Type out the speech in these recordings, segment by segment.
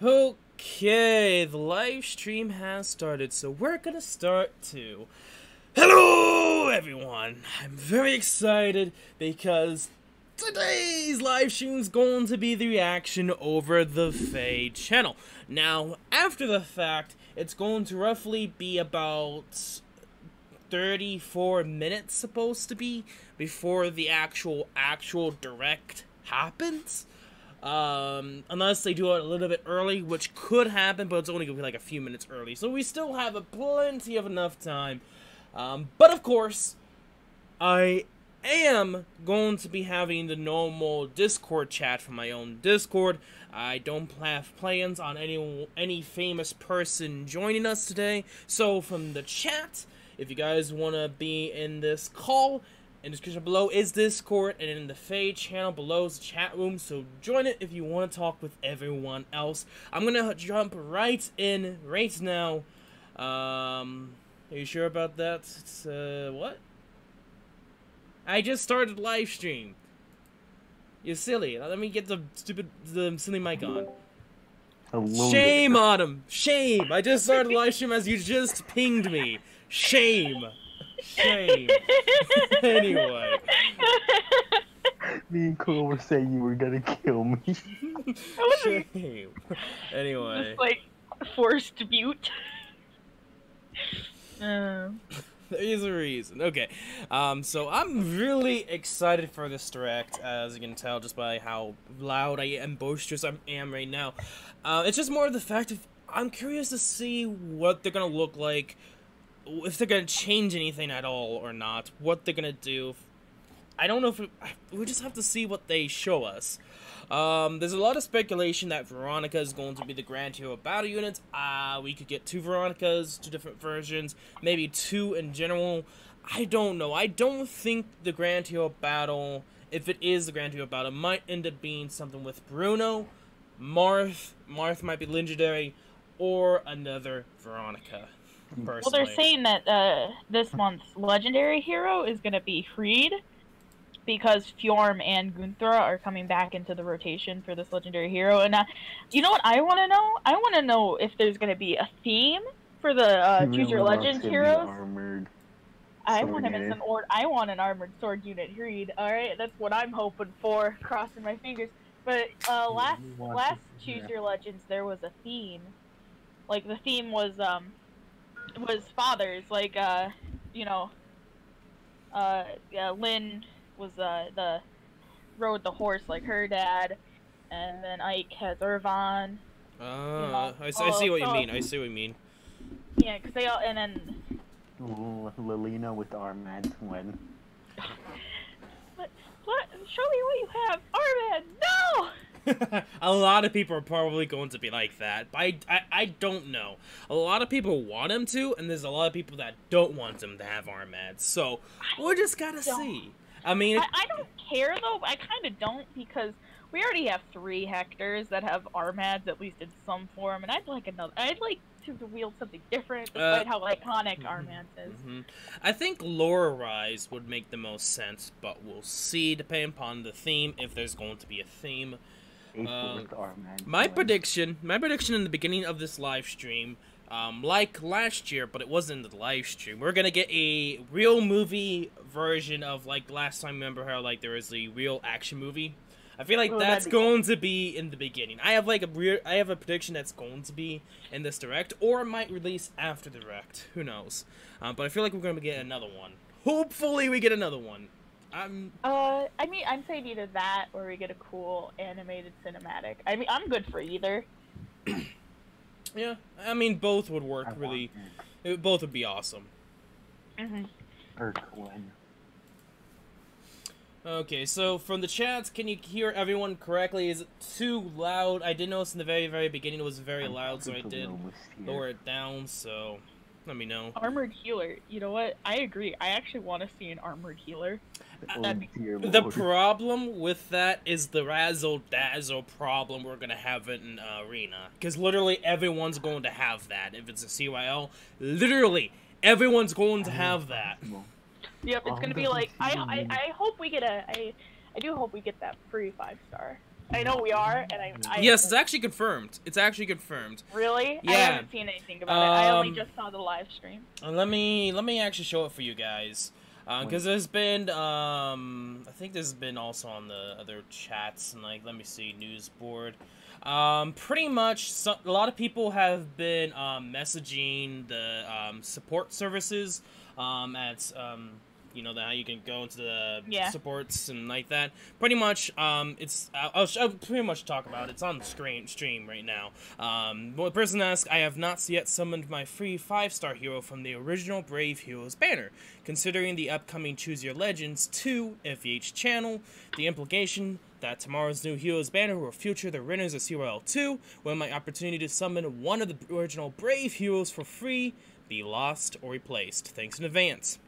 Okay, the live stream has started, so we're gonna start too. Hello, everyone! I'm very excited because today's live stream is going to be the reaction over the FEH channel. Now, after the fact, it's going to roughly be about 34 minutes supposed to be before the actual direct happens. Unless they do it a little bit early, which could happen, but it's only gonna be like a few minutes early, so we still have plenty of enough time. But of course, I am going to be having the normal Discord chat from my own Discord. I don't have plans on any famous person joining us today, so from the chat, if you guys want to be in this call, in the description below is Discord, and in the FEH channel below is the chat room, so join it if you want to talk with everyone else. I'm gonna jump right in right now. Are you sure about that? It's, what? I just started live stream. You're silly. Let me get the silly mic on. Hello Shame there. on him. Shame. I just started live stream as you just pinged me. Shame. Shame. Anyway. Me and Cole were saying you were gonna kill me. Shame. Anyway. Just like forced mute. There's a reason. Okay. So I'm really excited for this direct, as you can tell just by how loud I am, boisterous I am right now. It's just more of the fact of I'm curious to see what they're gonna look like, if they're gonna change anything at all or not, what they're gonna do. I don't know if we just have to see what they show us. There's a lot of speculation that Veronica is going to be the Grand Hero battle unit. We could get 2 Veronicas, 2 different versions, maybe 2 in general. I don't know. I don't think the Grand Hero battle, if it is the Grand Hero battle, might end up being something with Bruno, Marth might be legendary, or another Veronica. Personally. Well, they're saying that this month's legendary hero is going to be Freind, because Fjorm and Gunthra are coming back into the rotation for this legendary hero. And you know what I want to know? I want to know if there's going to be a theme for the Choose Your Legend heroes. I want him in some I want an armored sword unit Freind. All right, that's what I'm hoping for. Crossing my fingers. But last Choose Your Legends there was a theme. Like the theme was fathers. Like you know, Lynn was rode the horse like her dad, and then Ike has Irvine. I see what you mean. I see what you mean. Yeah, because they all, and then Lilina with Armad when. What? Show me what you have, Armad. No. A lot of people are probably going to be like that, but I don't know. A lot of people want him to, and there's a lot of people that don't want him to have Armad. So we're just gotta see. I mean, I don't care though. I kind of don't, because we already have 3 Hectors that have Armads at least in some form, and I'd like to wield something different, despite how iconic Armad is. I think Laura Rise would make the most sense, but we'll see depending upon the theme if there's going to be a theme. My prediction in the beginning of this live stream, like last year, but it wasn't in the live stream, we're gonna get a real movie version of, like, last time, remember how, like, there was a real action movie? I feel like that's going to be in the beginning. I have, like, I have a prediction that's going to be in this direct, or it might release after the direct, who knows? But I feel like we're gonna get another one. Hopefully we get another one. I mean, I'm saying either that or we get a cool animated cinematic. I mean, I'm good for either. Yeah, I mean, both would work really. Both would be awesome. Okay, so from the chats, can you hear everyone correctly? Is it too loud? I did notice in the very beginning it was very loud, so I did lower it down, so let me know. Armored healer. You know what? I agree. I actually want to see an armored healer. The problem with that is the razzle-dazzle problem we're going to have in Arena. Because literally everyone's going to have that. If it's a CYL, literally everyone's going to have that. Yep, it's going to be like, I hope we get I do hope we get that free 5-star. I know we are, and I Yes, it's actually confirmed. It's actually confirmed. Really? Yeah. I haven't seen anything about it. I only just saw the live stream. Let me actually show it for you guys. Because there's been, I think there's been also on the other chats, and, like, let me see, news board. Pretty much, a lot of people have been, messaging the, support services, at, you know, how you can go into the supports and like that. Pretty much, I'll pretty much talk about it. It's on the stream right now. Well, the person asked, I have not yet summoned my free 5-star hero from the original Brave Heroes banner. Considering the upcoming Choose Your Legends 2 FEH channel, the implication that tomorrow's new Heroes banner will feature the winners of CYL 2, when my opportunity to summon one of the original Brave Heroes for free be lost or replaced. Thanks in advance.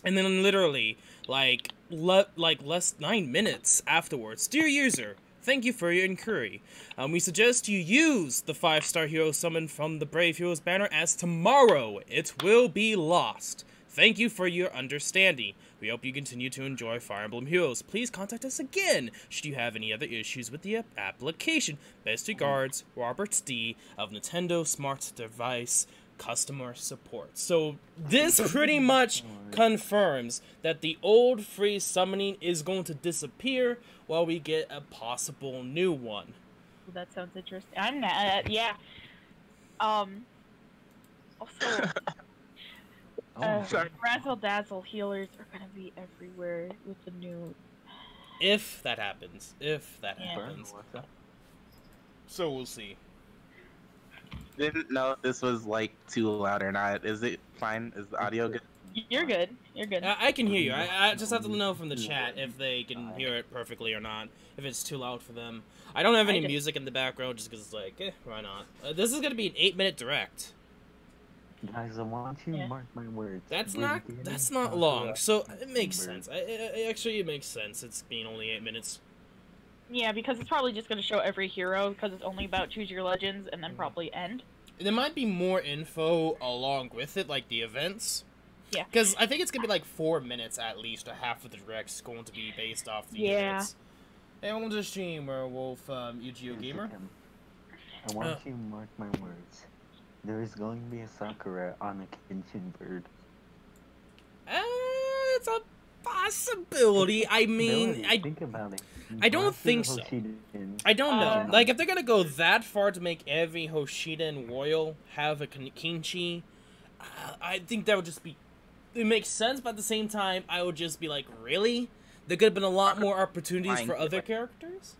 And then literally, like less 9 minutes afterwards, dear user, thank you for your inquiry. We suggest you use the 5-star hero summon from the Brave Heroes banner, as tomorrow it will be lost. Thank you for your understanding. We hope you continue to enjoy Fire Emblem Heroes. Please contact us again should you have any other issues with the application. Best regards, Robert D. of Nintendo Smart Device Customer Support. So this pretty much confirms that the old free summoning is going to disappear while we get a possible new one. Well, that sounds interesting. I'm not, yeah. Also, Razzle Dazzle healers are gonna be everywhere with the new. If that happens. If that happens. So we'll see. Didn't know if this was like too loud or not. Is it fine? Is the audio good? You're good. You're good. I can hear you. I just have to know from the chat if they can hear it perfectly or not. If it's too loud for them. I don't have any music in the background just because it's like, why not? This is gonna be an 8-minute direct. Guys, I want you to mark my words. That's not long, so it makes sense. Actually, it makes sense. It's being only 8 minutes. Yeah, because it's probably just going to show every hero, because it's only about Choose Your Legends, and then probably end. There might be more info along with it, like the events. Yeah. Because I think it's going to be like 4 minutes at least, or half of the direct's going to be based off the events. Hey, welcome to the stream, Werewolf, UGO Gamer. I want you to mark my words. There is going to be a Sakura on a Kenshin bird. It's a possibility. I mean, think about it. I don't think so. I don't know. Like, if they're gonna go that far to make every Hoshida and Royal have a Kinchi, I think that would just be... It makes sense, but at the same time, I would just be like, really? There could have been a lot more opportunities for other characters?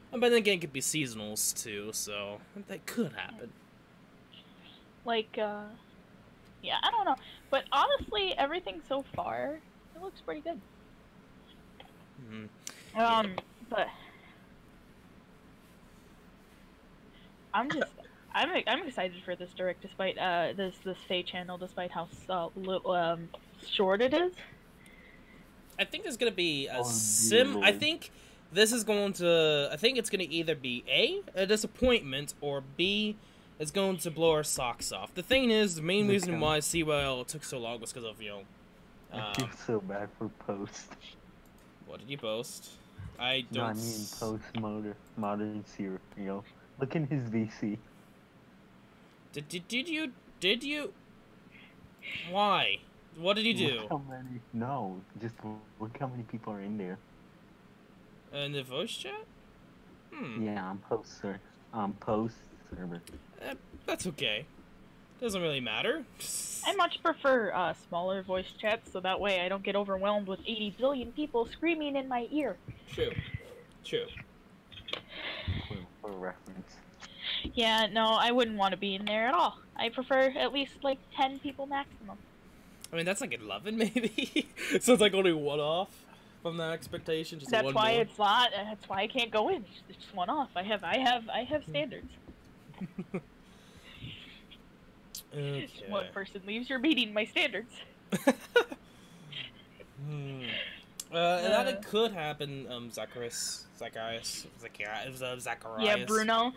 But then again, it could be seasonals, too, so that could happen. Like, yeah, I don't know. But honestly, everything so far, it looks pretty good. But I'm excited for this direct, despite this FEH channel, despite how short it is. I think there's gonna be a I think this is going to. I think it's gonna either be a disappointment, or B, it's going to blow our socks off. The thing is, the main reason why CYL took so long was because of, you know... I feel so bad for Post. What did you post? I don't... No, I mean Post Modern Zero, you know? Look in his VC. Did you... Why? What did you do? Look how many... No, just look how many people are in there. In the voice chat? Yeah, I'm Post, sir. Post server. That's okay. Doesn't really matter. I much prefer smaller voice chats, so that way I don't get overwhelmed with 80 billion people screaming in my ear. True. For reference. Yeah, no, I wouldn't want to be in there at all. I prefer at least like 10 people maximum. I mean, that's like 11 maybe. So it's like only one off from that expectation. Just that's one why more. it's not. That's why I can't go in. It's just one off. I have standards. Okay. One person leaves your meeting, my standards. That it could happen, Zacharias. Yeah, Bruno.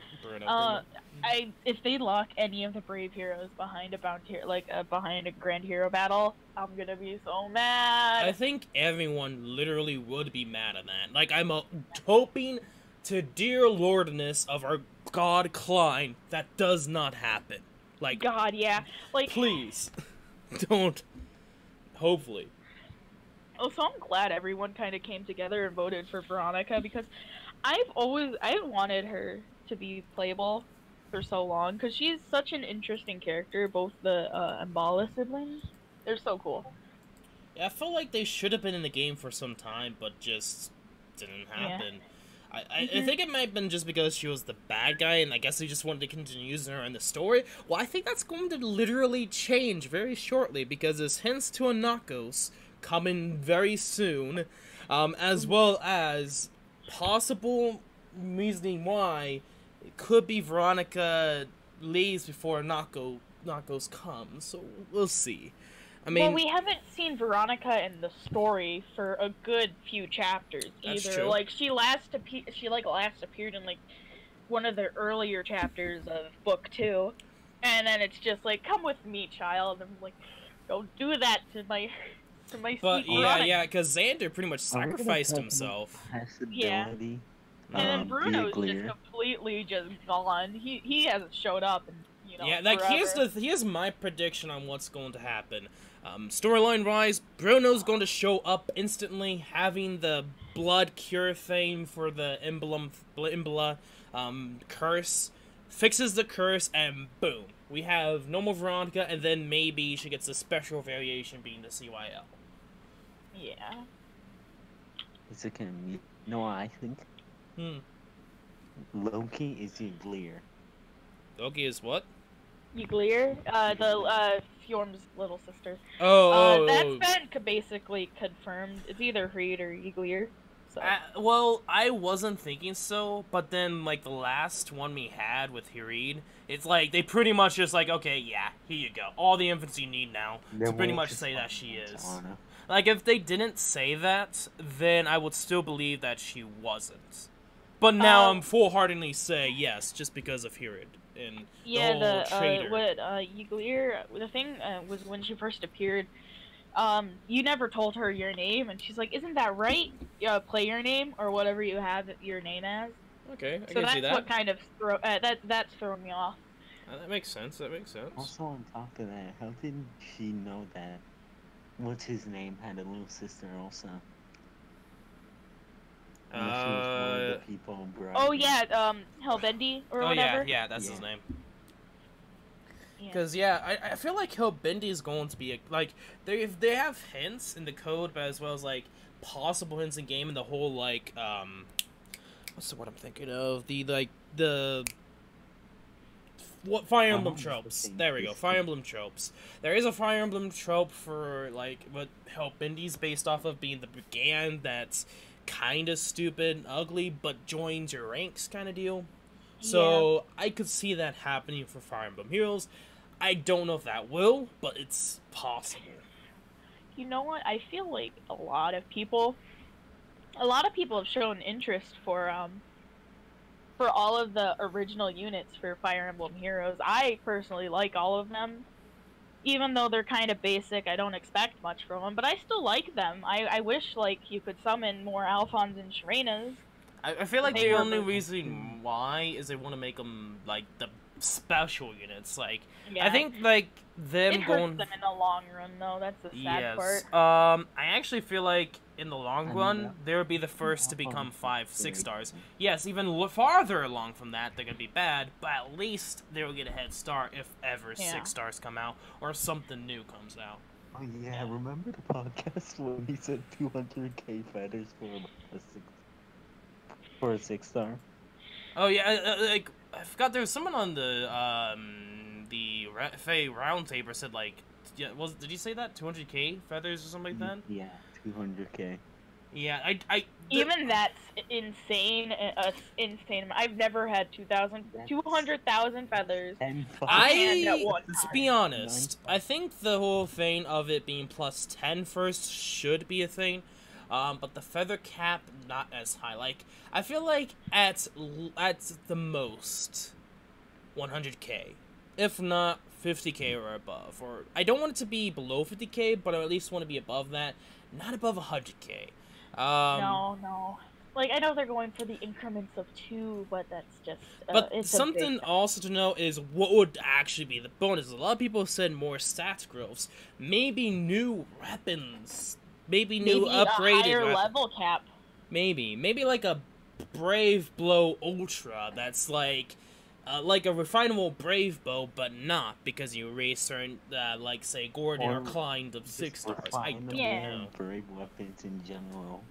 If they lock any of the Brave Heroes behind a behind a Grand Hero battle, I'm gonna be so mad. I think everyone literally would be mad at that. Like, I'm hoping to dear lordness of our god Klein, that does not happen. Like, God, yeah. Like, please, don't. Hopefully. so I'm glad everyone kind of came together and voted for Veronica, because I've wanted her to be playable for so long, because she's such an interesting character. Both the Mbala siblings, they're so cool. Yeah, I feel like they should have been in the game for some time, but just didn't happen. Yeah. I think it might have been just because she was the bad guy, and I guess they just wanted to continue using her in the story. Well, I think that's going to literally change very shortly, because there's hints to a Knockos coming very soon, as well as possible reasoning why it could be Veronica leaves before Knockos comes, so we'll see. I mean, well, we haven't seen Veronica in the story for a good few chapters either. That's true. Like she last appeared in like one of the earlier chapters of book 2, and then it's just like, come with me, child. And I'm like, go do that to my but sweet Veronica. yeah, because Xander pretty much sacrificed himself. Yeah. Possibility. And then Bruno's Be just clear. completely just gone. He hasn't showed up in, Yeah, like forever. here's my prediction on what's going to happen. Storyline wise, Bruno's going to show up instantly, having the blood cure thing for the Imbla curse, fixes the curse, and boom, we have normal Veronica, and then maybe she gets a special variation being the CYL. Yeah. It's okay. You know what I think? Loki is your Glear. Loki is what? Yglir, the Fjorm's little sister. That's been basically confirmed. It's either Freind or Yglir. So. Well, I wasn't thinking so, but then, like, the last one we had with Freind, it's like, they pretty much just like, okay, yeah, here you go. All the infants you need now to pretty much say that she is. Anna. Like, if they didn't say that, then I would still believe that she wasn't. But now I'm full-heartedly say yes, just because of Freind and the whole traitor. Yglir, the thing was when she first appeared, you never told her your name, and she's like, isn't that right? Play your name, or whatever you have your name as. Okay, I so can see that's that. what kind of that's throwing me off. That makes sense, that makes sense. Also, on top of that, how did she know that what's his name had a little sister also? Unless she was one of the people Oh yeah, Hellbendy or whatever. Yeah, that's his name. Yeah. Because I feel like Hellbendy is going to be like they have hints in the code, but as well as like possible hints in game, and the whole like what's the word I'm thinking of, what Fire Emblem tropes. There we go, Fire Emblem tropes. There is a Fire Emblem trope for like what Hellbendy's based off of, being the brigand that's kind of stupid and ugly, but joins your ranks kind of deal. So I could see that happening for Fire Emblem Heroes. I don't know if that will, but it's possible. You know what? I feel like a lot of people have shown interest for all of the original units for Fire Emblem Heroes. I personally like all of them. Even though they're kind of basic, I don't expect much from them, but I still like them. I wish, like, you could summon more Alphons and Shirenas. I feel like the only reason why is they want to make them, like, the special units. Like, Yeah. I think, like, them It going... hurts them in the long run, though. That's the sad part. I actually feel like, in the long run, they would be the first to become 5-6 stars. Yes, even farther along from that, they're going to be bad, but at least they will get a head start if ever 6 stars come out, or something new comes out. Oh yeah, remember the podcast when he said 200k feathers for a 6-star? Oh yeah, like, I forgot there was someone on the FEH roundtable said, like, yeah, did you say that? 200k feathers or something like that? Yeah, 200k. Yeah, Even that's insane. Insane. I've never had 200,000 feathers. Let's be honest. I think the whole thing of it being plus 10 first should be a thing. But the feather cap, not as high. Like, I feel like at the most 100k, if not 50k or above. Or I don't want it to be below 50k, but I at least want to be above that, not above 100k. No. Like, I know they're going for the increments of 2, but that's just, But it's something a big... also to know is what would actually be the bonus. A lot of people said more stats growths, maybe new weapons, maybe new Maybe upgraded a higher weapons. level cap. Maybe like a Brave Blow Ultra that's like a refinable Brave Bow, but not because you raise certain, like say Gordon or Klein to 6 stars. I don't know. Brave weapons in general.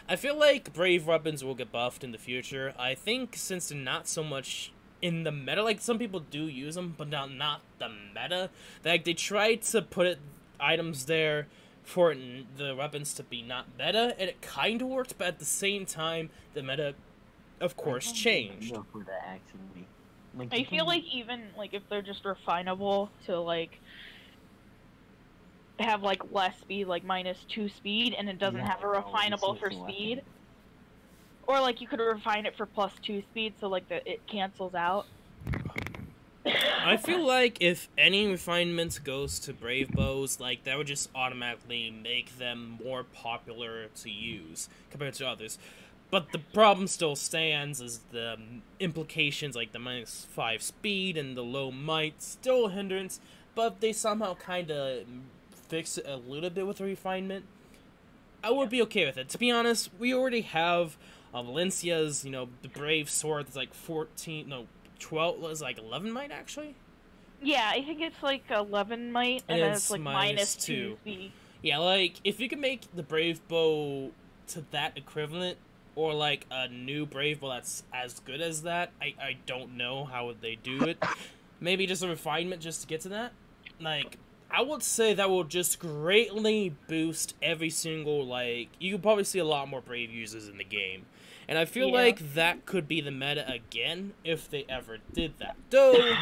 I feel like Brave weapons will get buffed in the future. I think since they're not so much in the meta, like some people do use them, but not the meta. Like they tried to put items there for the weapons to be not meta, and it kind of worked, but at the same time, the meta, of course, changed. Like, I feel like even, like, if they're just refinable to, like, have, like, less speed, like, -2 speed, and it doesn't have a refinable for speed. Or, like, you could refine it for +2 speed, so, like, it cancels out. I feel like if any refinements goes to Brave Bows, like, that would just automatically make them more popular to use compared to others. But the problem still stands is the implications, like the -5 speed and the low might, still a hindrance, but they somehow kind of fix it a little bit with the refinement. I would be okay with it. To be honest, we already have Valencia's, the Brave Sword that's like 12, was like 11 might actually? Yeah, I think it's like 11 might, and then it's like -2 speed. Yeah, like, if you can make the Brave Bow to that equivalent, or like a new Brave Bow that's as good as that, I don't know how would they do it. Maybe just a refinement just to get to that? Like, I would say that will just greatly boost every single, like, you could probably see a lot more Brave users in the game. And I feel like that could be the meta again if they ever did that. Though,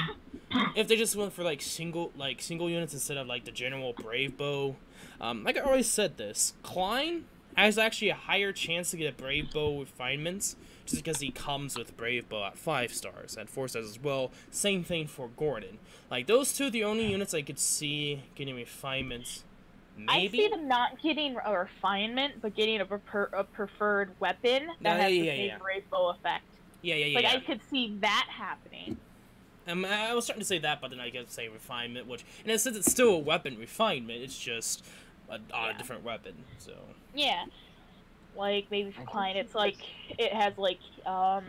if they just went for like single units instead of like the general Brave Bow, like I always said this, Klein has actually a higher chance to get a Brave Bow refinements just because he comes with Brave Bow at 5 stars, at 4 stars as well. Same thing for Gordon. Like those two, the only units I could see getting refinements. Maybe? I see them not getting a refinement, but getting a preferred weapon that has the same Brave Bow effect. Like, I could see that happening. I was starting to say that, but then I guess say refinement, which, in a sense, it's still a weapon refinement, it's just a different weapon, so... Yeah. Like, maybe for Klein, it's like, it has, like, I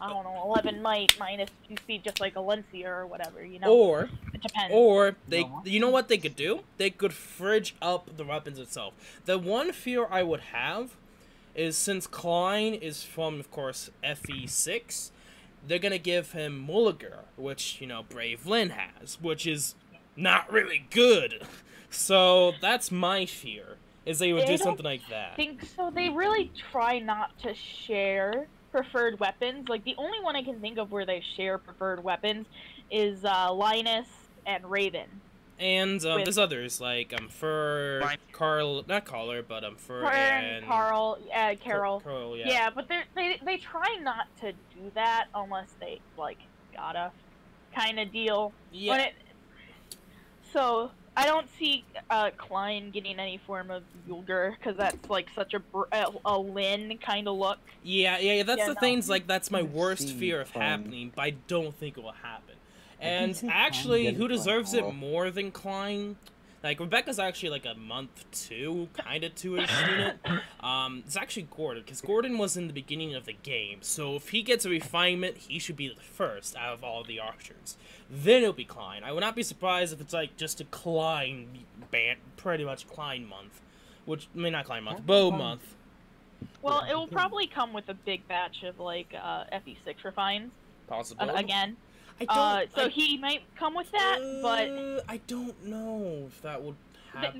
don't know, 11 might, -2 speed, just like Alencia or whatever, you know? Or, it depends. Or, you know what they could do? They could fridge up the weapons itself. The one fear I would have is since Klein is from, of course, FE6, they're gonna give him Mulligar, which, Brave Lynn has, which is not really good. So, that's my fear, is they would do something like that. I think so. They really try not to share preferred weapons. Like, the only one I can think of where they share preferred weapons is Linus and Raven. And there's others, like Carl, not Caller, but Fur and Carl, Carol. Carl, yeah. Yeah, but they try not to do that unless they like gotta kind of deal. Yeah. So I don't see Klein getting any form of Yulger because that's like such a Lynn kind of look. Yeah. That's the things, like that's my worst fear of happening, but I don't think it will happen. And actually, who deserves it more than Klein? Like, Rebecca's actually like a month 2, kind of 2-ish unit. It's actually Gordon, because Gordon was in the beginning of the game. So if he gets a refinement, he should be the first out of all the archers. Then it'll be Klein. I would not be surprised if it's like just a Klein pretty much Klein month. Which, I mean, not Klein month, Bow month. Well, it will probably come with a big batch of like FE6 refines. Possibly. Again. He might come with that, but I don't know if that would happen.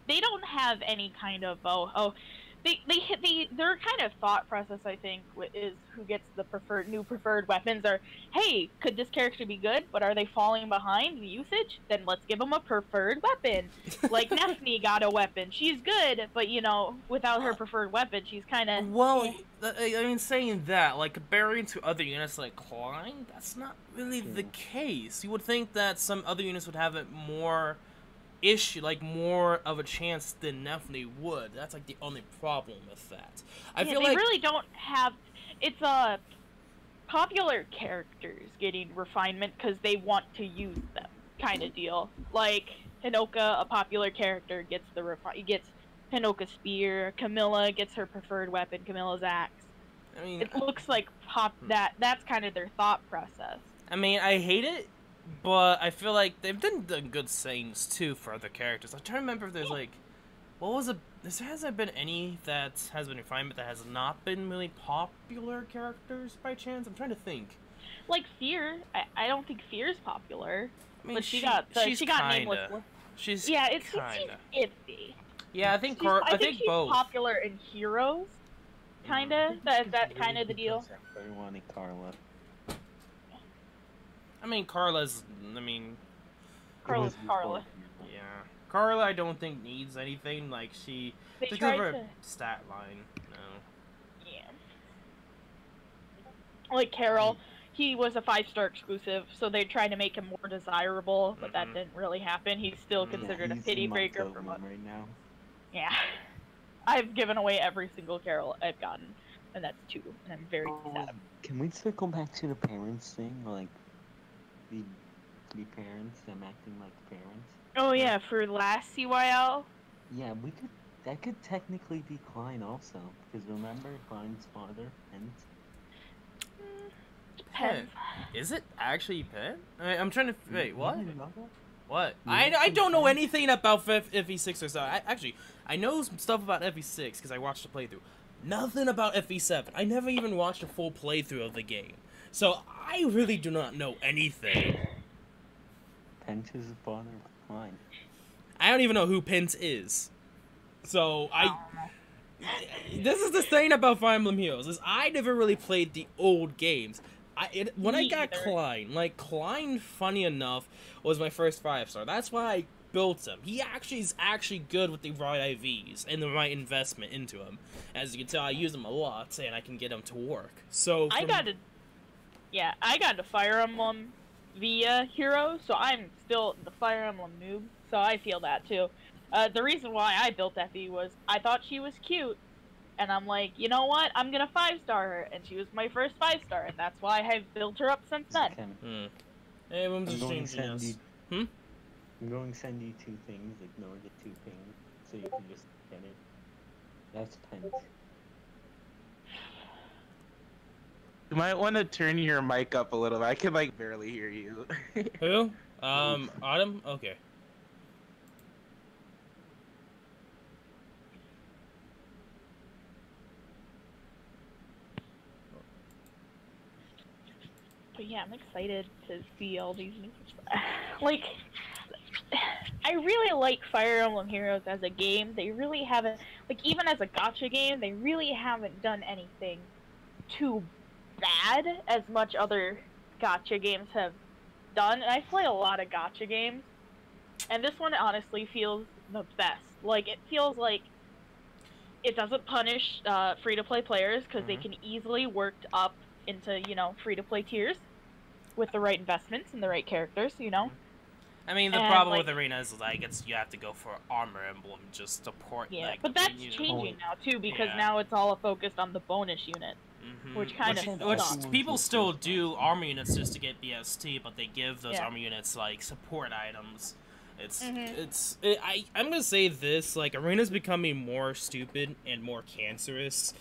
They don't have any kind of their kind of thought process, I think, is who gets the new preferred weapons are, hey, could this character be good, but are they falling behind in usage? Then let's give them a preferred weapon. Like Nefni got a weapon. She's good, but without her preferred weapon, she's kind of... Well, I mean, saying that, like, comparing to other units like Klein, that's not really the case. You would think that some other units would have it more issue, like more of a chance than definitely would. That's like the only problem with that. I feel they like really don't have. It's popular characters getting refinement because they want to use them, kind of deal. Like Hinoka, a popular character, gets gets Hinoka's spear. Camilla gets her preferred weapon, Camilla's axe. I mean, It looks like that's kind of their thought process. I mean, I hate it, but I feel like they've done good things too for other characters. I'm trying to remember if there's like, what was it? Has there been any that has been refinement that has not been really popular characters by chance? I'm trying to think. Like Fear, I don't think Fear's popular, I mean, but she got nameless. She's Yeah, it's kinda. iffy. Yeah, I think I think she's both. popular in Heroes, kinda. That's kind of the deal. I wanted Carla. I mean, Carla's. I mean, Carla's Carla. yeah, Carla. I don't think needs anything. Like she. They Because tried of her to. stat line. No. Yeah. Like Carol, he was a 5-star exclusive, so they tried to make him more desirable, but that didn't really happen. He's still considered a pity breaker for months. Right now. Yeah. I've given away every single Carol I've gotten, and that's 2, and I'm very sad. Can we circle back to the parents thing? Like, the parents, them acting like parents? Oh yeah, for last CYL? Yeah, that could technically be Klein also, because remember Klein's father, and Depends. Is it actually Penn? I'm trying to. Wait, what? You know that? What? You I know don't know Penn? anything about FE6 or so. I know some stuff about FE6 because I watched a playthrough. Nothing about FE7. I never even watched a full playthrough of the game. So I really do not know anything. Pence is the father of Klein. I don't even know who Pence is. So this is the thing about Fire Emblem Heroes, is I never really played the old games. When I got Klein, funny enough, was my first 5-star. That's why I built him. He is actually good with the right IVs and the right investment into him. As you can tell, I use him a lot, and I can get him to work. So I got to Fire Emblem via Hero, so I'm still the Fire Emblem noob, so I feel that too. The reason why I built FE was I thought she was cute, and I'm like, you know what, I'm gonna 5-star her, and she was my first 5-star, and that's why I've built her up since then. Hey, I'm just going to changing send us. you. I'm going to send you 2 things. Ignore the 2 things, so you can just get it. That's Pence. You might want to turn your mic up a little. I can like barely hear you. Who? Autumn? Okay. But yeah, I'm excited to see all these new like, I really like Fire Emblem Heroes as a game. They really haven't, like, even as a gacha game, they really haven't done anything too bad as much other gacha games have done. And I play a lot of gacha games, and this one honestly feels the best. Like, it feels like it doesn't punish free-to-play players because they can easily work up into, you know, free-to-play tiers with the right investments and the right characters, you know. I mean, the problem with arenas is like you have to go for Armor Emblem just to port. Yeah, like, but that's changing now too, because now it's all focused on the bonus unit, which kind of sucks. People still do armor units just to get BST, but they give those armor units like support items. I'm gonna say this, like, arena's becoming more stupid and more cancerous.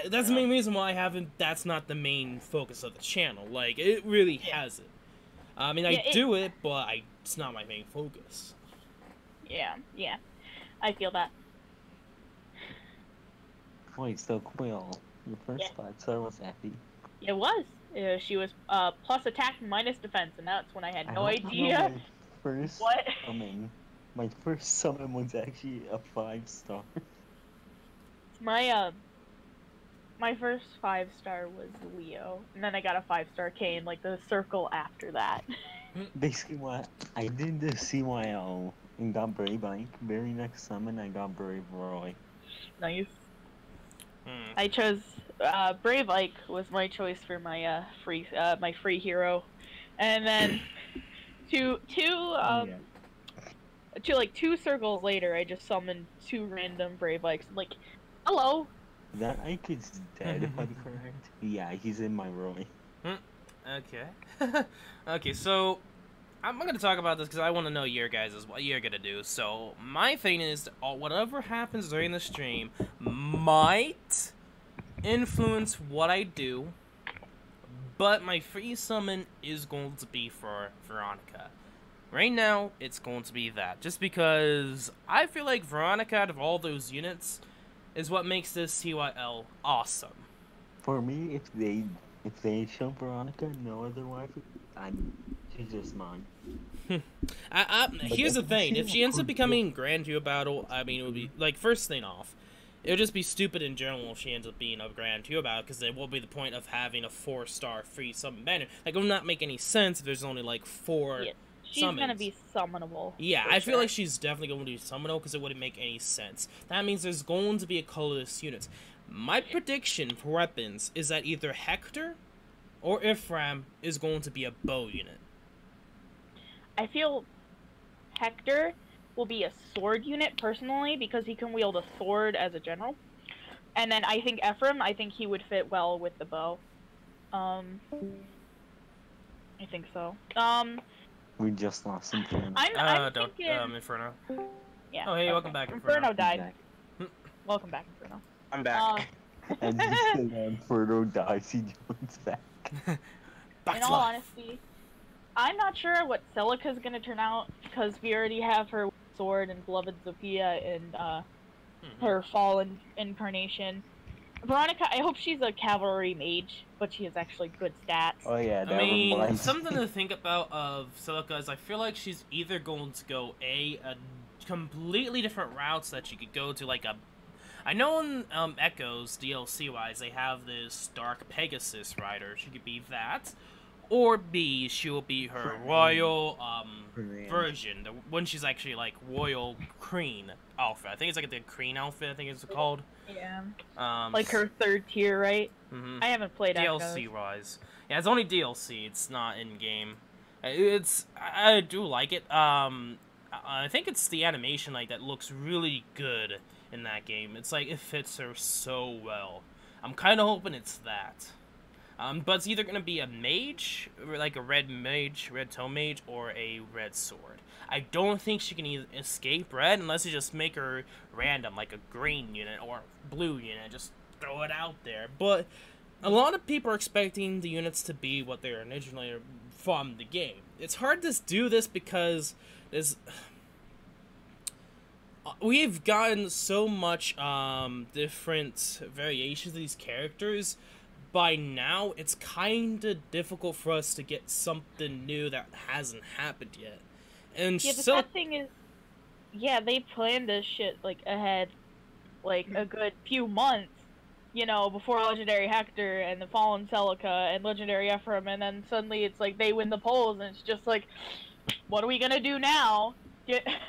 That's the main reason why that's not the main focus of the channel. Like, it really hasn't. I mean, I do it, but it's not my main focus. Yeah, I feel that. Wait, so Quill, your first 5-star was Effie? It was. She was plus attack minus defense, and that's when I had no idea. My first summon was actually a 5-star. My first 5-star was Leo, and then I got a 5-star Kane, like the circle after that. Basically, what I did the CYL and got Brave Ike. Very next summon, I got Brave Roy. Nice. I chose Brave Ike was my choice for my free hero, and then like 2 circles later, I just summoned 2 random Brave Bikes. I'm like, hello. That Ike is dead, if I'm correct. Yeah, he's in my Roy. Okay. Okay, so I'm gonna talk about this because I want to know your guys' what you're gonna do. So my thing is, whatever happens during the stream might influence what I do, but my free summon is going to be for Veronica. Right now, it's going to be that, just because I feel like Veronica, out of all those units, is what makes this CYL awesome. For me, if they show Veronica, no other wife, she's just mine. Here's the thing: if she ends up becoming Grand Duo Battle, I mean, it would be like, first thing off, it would just be stupid in general if she ends up being a Grand Duo Battle, because there will be the point of having a 4-star free summon banner. Like, it will not make any sense if there's only like 4. Yeah. She's summons. gonna be summonable. Yeah, I feel like she's definitely going to be summonable because it wouldn't make any sense. That means there's going to be a colorless unit. My prediction for weapons is that either Hector or Ephraim is going to be a bow unit. I feel Hector will be a sword unit personally because he can wield a sword as a general. And then I think Ephraim, I think he would fit well with the bow. I think so. We just lost Inferno. I'm thinking... Inferno. Yeah. Oh, hey, welcome back, Inferno. Inferno died. Welcome back, Inferno. I'm back. And Inferno dies, he joins back. In all honesty, I'm not sure what Celica's gonna turn out, because we already have her sword and Beloved Zofia and her fallen incarnation. Veronica, I hope she's a cavalry mage, but she has actually good stats. Oh yeah, I mean, something to think about of Celica is I feel like she's either going to go a completely different routes that she could go to, like a... I know in Echoes, DLC-wise, they have this Dark Pegasus rider. She could be that. Or B, she will be her royal version, when she's actually like royal Kreen outfit. I think it's like the Kreen outfit, I think it's called. Yeah. Like her 3rd tier, right? I haven't played DLC-wise. Yeah, it's only DLC, it's not in-game. I do like it. I think it's the animation like that looks really good in that game. It's like, it fits her so well. I'm kind of hoping it's that. But it's either going to be a mage, or like a red tome mage, or a red sword. I don't think she can either escape red unless you just make her random, like a green unit or blue unit. Just throw it out there. But a lot of people are expecting the units to be what they are originally from the game. It's hard to do this because we've gotten so much different variations of these characters. By now, it's kind of difficult for us to get something new that hasn't happened yet. And yeah, the sad thing is, yeah, they planned this shit, like, ahead, like, a good few months, you know, before Legendary Hector and the Fallen Celica and Legendary Ephraim, and then suddenly it's like they win the polls, and it's just like, what are we gonna do now?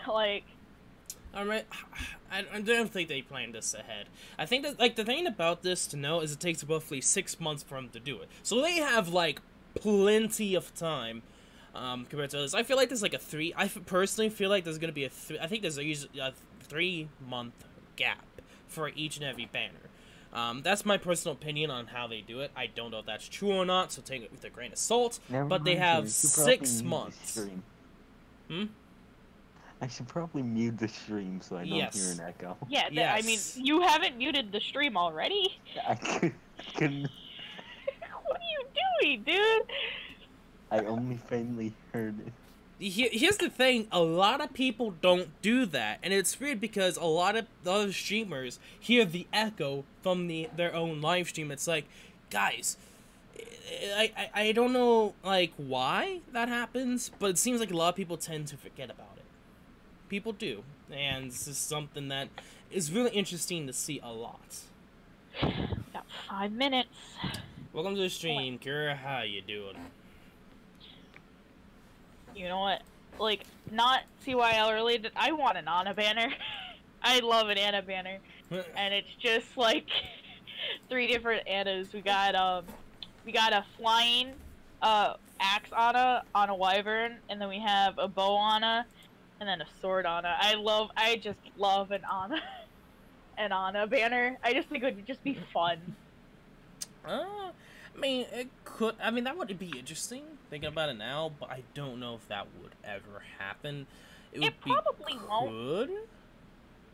Like... Alright, I don't think they planned this ahead. I think that, like, the thing about this to know is it takes roughly 6 months for them to do it. So they have, like, plenty of time, compared to others. I feel like there's, like, I personally feel like there's gonna be I think there's usually a 3-month gap for each and every banner. That's my personal opinion on how they do it. I don't know if that's true or not, so take it with a grain of salt. But they have 6 months. I should probably mute the stream so I don't hear an echo. Yeah, I mean, you haven't muted the stream already? I couldn't... What are you doing, dude? I only faintly heard it. Here's the thing, a lot of people don't do that, and it's weird because a lot of the other streamers hear the echo from their own live stream. It's like, guys, I don't know, like, why that happens, but it seems like a lot of people tend to forget about it. People do, and this is something that is really interesting to see a lot. About 5 minutes. Welcome to the stream, Kira. How you doing? You know what? Like, not CYL related, I want an Ana banner. I love an Ana banner. And it's just like 3 different Anas. We got a flying axe Ana on a wyvern, and then we have a bow Ana, and then a sword Ana. I just love an Ana, an Ana banner. I just think it would just be fun. I mean, it could. I mean, that would be interesting thinking about it now, but I don't know if that would ever happen. It probably won't.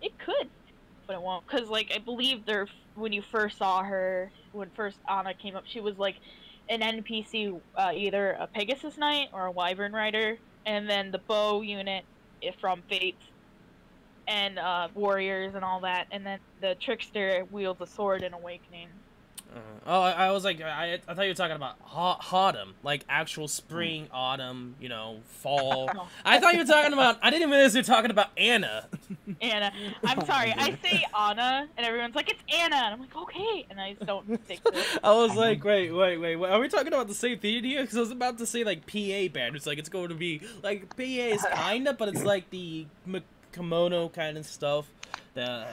It could, but it won't. Cause like I believe when you first saw her, when first Ana came up, she was like an NPC, either a Pegasus Knight or a Wyvern Rider, and then the bow unit from Fates and warriors and all that, and then the trickster wields a sword in Awakening. Oh, I was like, I thought you were talking about autumn, like actual spring, autumn, you know, fall. I thought you were talking about. I didn't even realize you were talking about Anna. Anna, I'm sorry, I say Anna, and everyone's like, it's Anna, and I'm like, okay, and I just don't stick to it. I was like, wait, are we talking about the same thing here? Because I was about to say like PA band. It's like it's going to be like PA is kinda, but it's like the kimono kind of stuff. The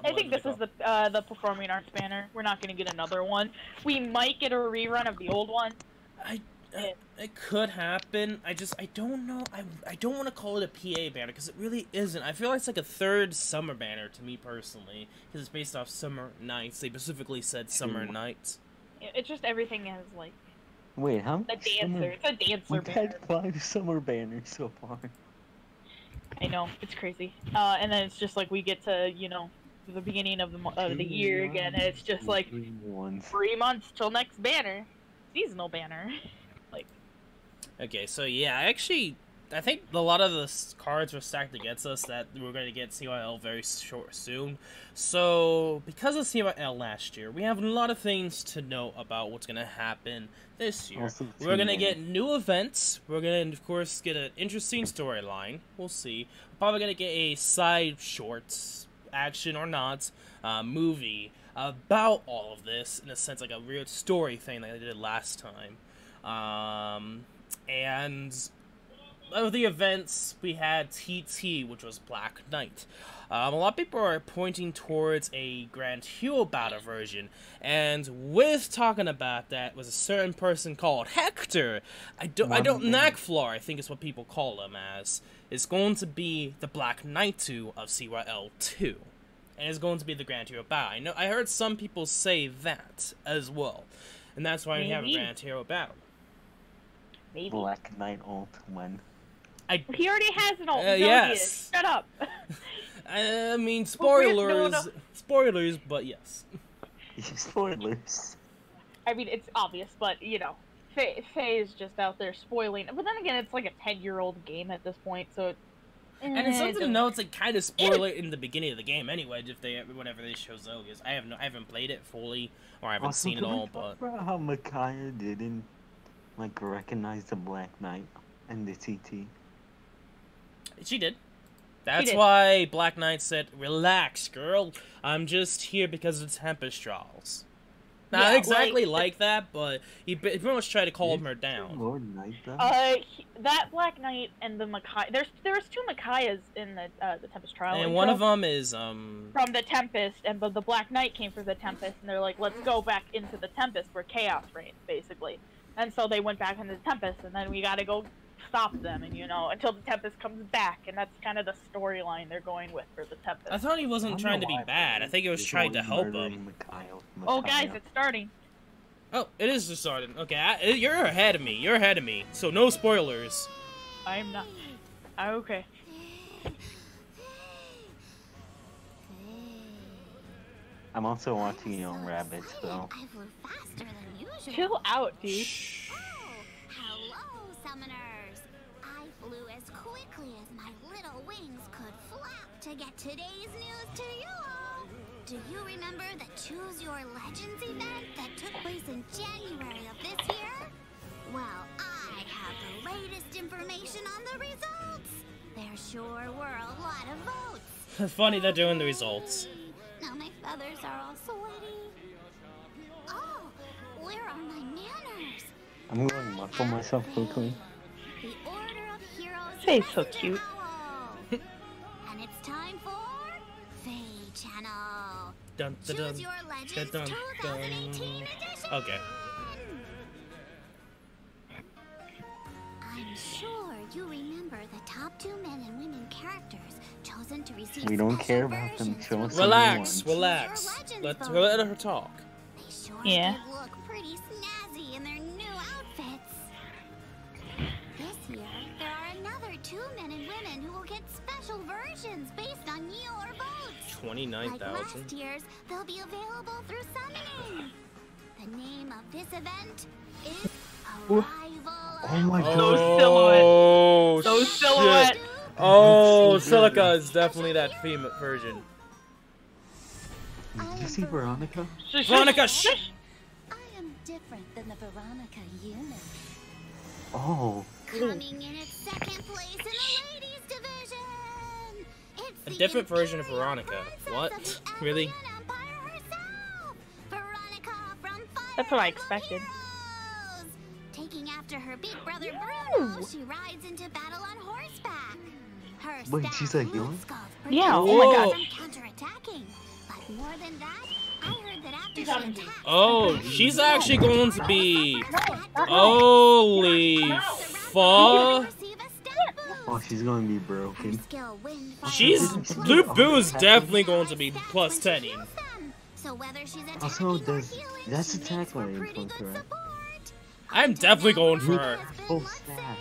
I think this is the performing arts banner. We're not gonna get another one. We might get a rerun of the old one. It could happen. I don't know. I don't want to call it a PA banner because it really isn't. I feel like it's like a third summer banner to me personally because it's based off summer nights. They specifically said summer nights. It's just everything has like. Wait, how? A dancer. It's a dancer We've banner. had 5 summer banners so far. I know, it's crazy. And then it's just like we get to, you know, the beginning of the year again, and it's just like 3 months till next banner, seasonal banner. Like, okay, so yeah, I think a lot of the cards were stacked against us that we're going to get CYL very soon. So because of CYL last year, we have a lot of things to know about what's going to happen this year. We're going to get new events. We're going to, of course, get an interesting storyline. We'll see. We're probably going to get a side shorts, action or not, movie about all of this, in a sense, like a real story thing like I did last time. And of the events, we had TT, which was Black Knight. A lot of people are pointing towards a Grand Hero Battle version, and with talking about that was a certain person called Hector. Nakflar, I think is what people call him as. It's going to be the Black Knight 2 of CYL 2. And it's going to be the Grand Hero Battle. I heard some people say that as well. And that's why we have a Grand Hero Battle. Maybe. Black Knight ult one. He already has an ult. Yes. Shut up. I mean, spoilers. Spoilers, but yes. Spoilers. I mean, it's obvious, but, you know, Faye is just out there spoiling. But then again, it's like a 10-year-old game at this point, so... And it's something to know, it's like kind of spoiler in the beginning of the game anyway, whenever they show Zoe. I haven't played it fully, or I haven't seen it all, but... About how Micaiah didn't, like, recognize the Black Knight and the TT. She did. That's why Black Knight said, "Relax, girl. I'm just here because of Tempest Trials." Not exactly like that, but he pretty much tried to calm her down. Lord Knight, that Black Knight and the Micaiah. There was 2 Micaiahs in the Tempest Trial. And one of them is from the Tempest, but the Black Knight came from the Tempest, and they're like, let's go back into the Tempest where Chaos reigns, basically. And so they went back into the Tempest, and then we gotta go stop them, and you know, until the Tempest comes back, and that's kind of the storyline they're going with for the Tempest. I thought he wasn't trying to be bad. I think he was trying to help him. Oh, guys, it's starting. Oh, it is just starting. Okay, you're ahead of me. You're ahead of me. So no spoilers. I'm not. Okay. I'm also watching Young Rabbit, so. Chill out, dude. Shh. Hello, summoners. I flew as quickly as my little wings could flap to get today's news to you all. Do you remember the Choose Your Legends event that took place in January of this year? Well, I have the latest information on the results. There sure were a lot of votes. Funny they're doing the results. Now my feathers are all sweaty. Oh, where are my manners? I'm going to muffle myself quickly. The Order of Heroes. Faye's so cute. And it's time for Faye Channel. Dun, dun, dun, Choose Your Legends dun, dun, 2018 dun. edition. Okay. I'm sure you remember the top 2 men and women characters chosen to receive We don't care special about them. versions Show of us the Relax, what relax. Legends Let photos. her talk. They sure Yeah. did look pretty snazzy in their new outfits. This year, there are another 2 men and women who will get special versions based on your votes. 29,000. Like last year's, they'll be available through summoning. The name of this event is Arrival Oh my of god. Oh, Those shit. silhouette. Oh, That's so good. Silica is definitely that female version. Did you see Veronica? Veronica, shh! I am different than the Veronica unit. Oh. Coming in at 2nd place in the ladies division. It's A the different version of Imperial Veronica. Princess What? of the Really? Alien Empire herself, Veronica from Fire That's what I Emblem expected. Heroes. Taking after her big brother Bruno, she rides into battle on horseback. Her Wait, staff she's a healer? Moon Skulls Yeah, protects oh my her God. from counterattacking. But more than that, I heard that after she got attacks, me. Oh, she's actually going to be. Oh. Holy fuck! Oh, she's gonna be broken. Blue is definitely going to be plus 10. Also, that's attack line info, correct? I'm definitely going for her. Full staff.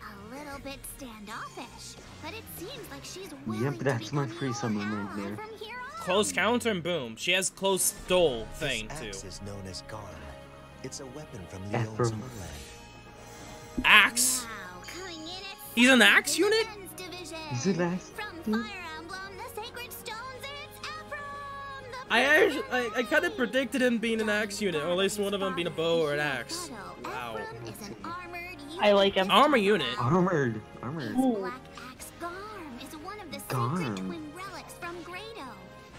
A little bit standoffish, but it seems like she's Yep, willing to that's my become free your summon ally right there. from here on. Close counter and boom. She has close stole thing This axe too. is known as Garm. It's a weapon from Leon's Ephraim. homeland. Axe. Now, coming in at He's an second axe in the unit? men's division. Is it axe? From Fire Emblem, the Sacred Stones, it's Ephraim, the I kind of predicted him being an axe unit, or at least one of them being a bow or an axe. Wow. Ephraim is an armored unit. I like him. Armor unit. Armored. His Ooh. black axe Garm is one of the Garm. sacred twin relics from Grado.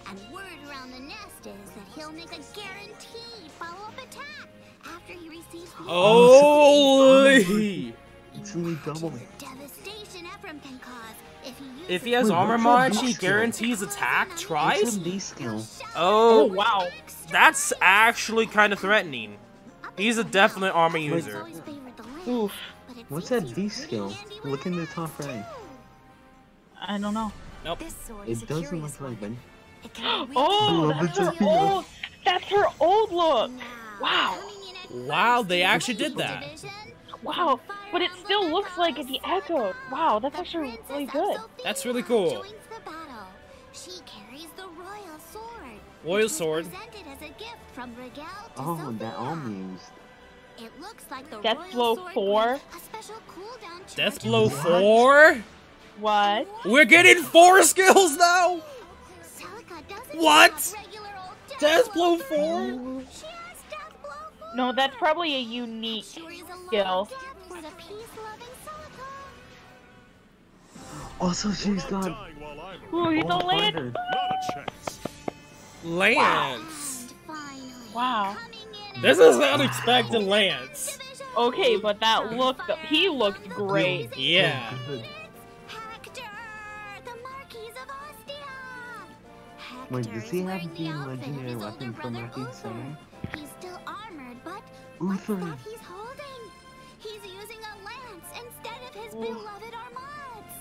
And word around the nest is that he'll make a guaranteed follow-up attack after he receives the Holy! It's only double. devastation Ephraim can cause if he uses If he has Wait, armor what's mod, that she beast skill? guarantees attack What's tries. a beast skill? Oh, Oh, wow. that's actually kind of threatening. He's a definite armor user. Oof. What's that beast skill? Look in the top right. I don't know. Nope. This sword is It a doesn't curious look like one. Ben. It can be Oh, Love that's it, her Sophia. old. That's her old look. Wow. Wow, they actually did that. Wow, but it still looks like the Echo. Wow, that's actually really good. That's really cool. Joins the battle. She carries the royal sword. Royal which was sword. presented as a gift from Rigel to Oh, that Sophia. all used. It looks like the Death royal Blow sword 4? grants a special cooldown charge Death on blow the- 4? What? We're getting 4 skills now. Celica doesn't What? have regular old Death blow Blow 4? She has Death Blow 4. No, that's probably a unique Sure is a lot skill. of death for the peace-loving Celica. Also, she's got Ooh, he's a all land. fighter. Lance. And finally, Wow. coming in This at is unexpected Lance. division, Okay, but that looked. He looked great. Yeah. Good. Hector, the Marquis of Ostia. Hector Wait, does he is have wearing the outfit of legendary his weapon older from brother Marquis Uther. 7? He's still armored, but what's Uther. that he's holding? He's using a lance instead of his beloved armads.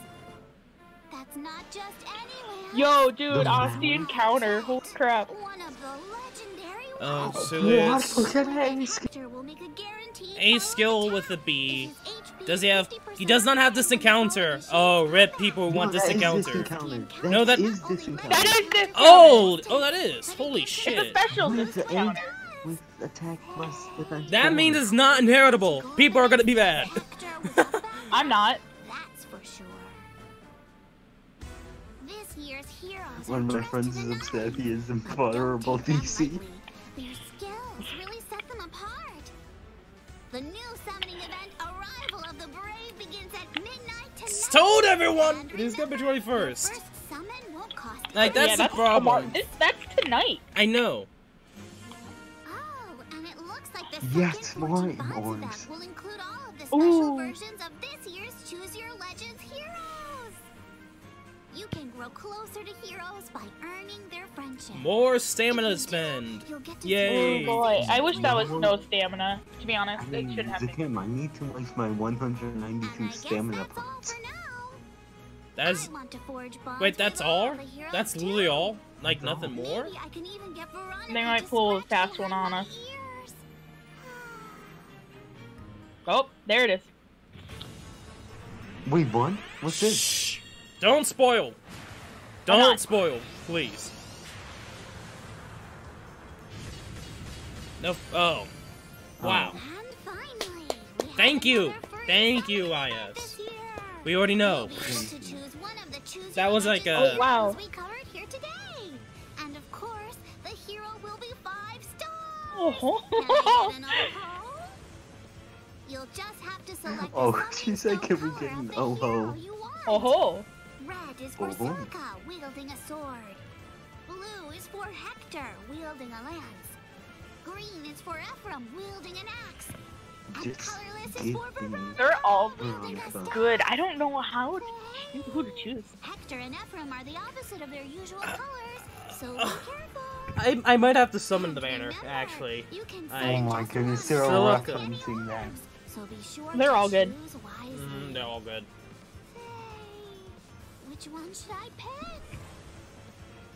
That's not just any lance. Yo, dude, The Ostian counter. Holy crap. One of the legendary Oh, weapons. Silius. What? Look at Ace. Hector will make a guaranteed A follow-up skill attack with a if B. his HP Does he have? 50% He does not have this encounter. Oh, rip people who want this that is encounter. encounter. No, that- is this encounter. That is this. Oh, that is. Holy It's a shit. special With the discounter. with attack plus defense. That 4. means it's not inheritable. People are gonna be bad. Hector was a bad I'm not. That's for sure. This year's heroes One of my are dressed friends to is the upset nines, he is but invulnerable don't take them DC. lightly. Their skills really set them apart. The new summoning event, Arrival of the Brave, begins at midnight tonight. Told everyone. And It is gonna be remember, 21st. the first summon won't cost Like that's Yeah, the that's problem. That's tonight. I know. Oh, and it looks like the Yes, second more 14 vibes orbs. event will include all of the special Ooh. versions of this year's Choose Your Legends heroes. You can grow closer to heroes by earning their friendship. More If stamina you to do, spend. you'll get to Yay. Oh boy, I wish that was no stamina. To be I honest, it mean, shouldn't have been. Zakim, I need to waste my And 192 I guess stamina that's all points. for now. That's I want to forge bonds wait. That's with all? the heroes That's too. literally all? Like nothing more? Maybe I can even get Veronica They might to pull a scratch fast one behind on my us. ears. Oh, there it is. Wait, what? What's this? Shh! Don't spoil. Don't spoil, please. No. Oh. Wow. And finally, we have Thank you. another free Thank summoning you, event IS. this year. We already know. You'll be able to choose one of the Choose That Your was like Legends a- Oh, wow. we covered here today. And of course, the hero will be 5 stars. Oh, Can I get an oh-ho? You'll just have to select Oh, the she summoning said, stone can we color get of an the oh-ho? hero you want. oh, Red is for Oh-ho. Sokka, wielding a sword. Blue is for Hector, wielding a lance. Green is for Ephraim, wielding an axe. And Just colorless is give for me- Veronica, they're all wielding a Veronica. staff. good. I don't know how to choose who to choose. Hector and Ephraim are the opposite of their usual colors, so be careful. I might have to summon the And banner, remember, actually. you can I- find Oh my just goodness, one they're all Silica. referencing that. So be sure They're to all good. choose wisely. They're all good. Hey, which one should I pick?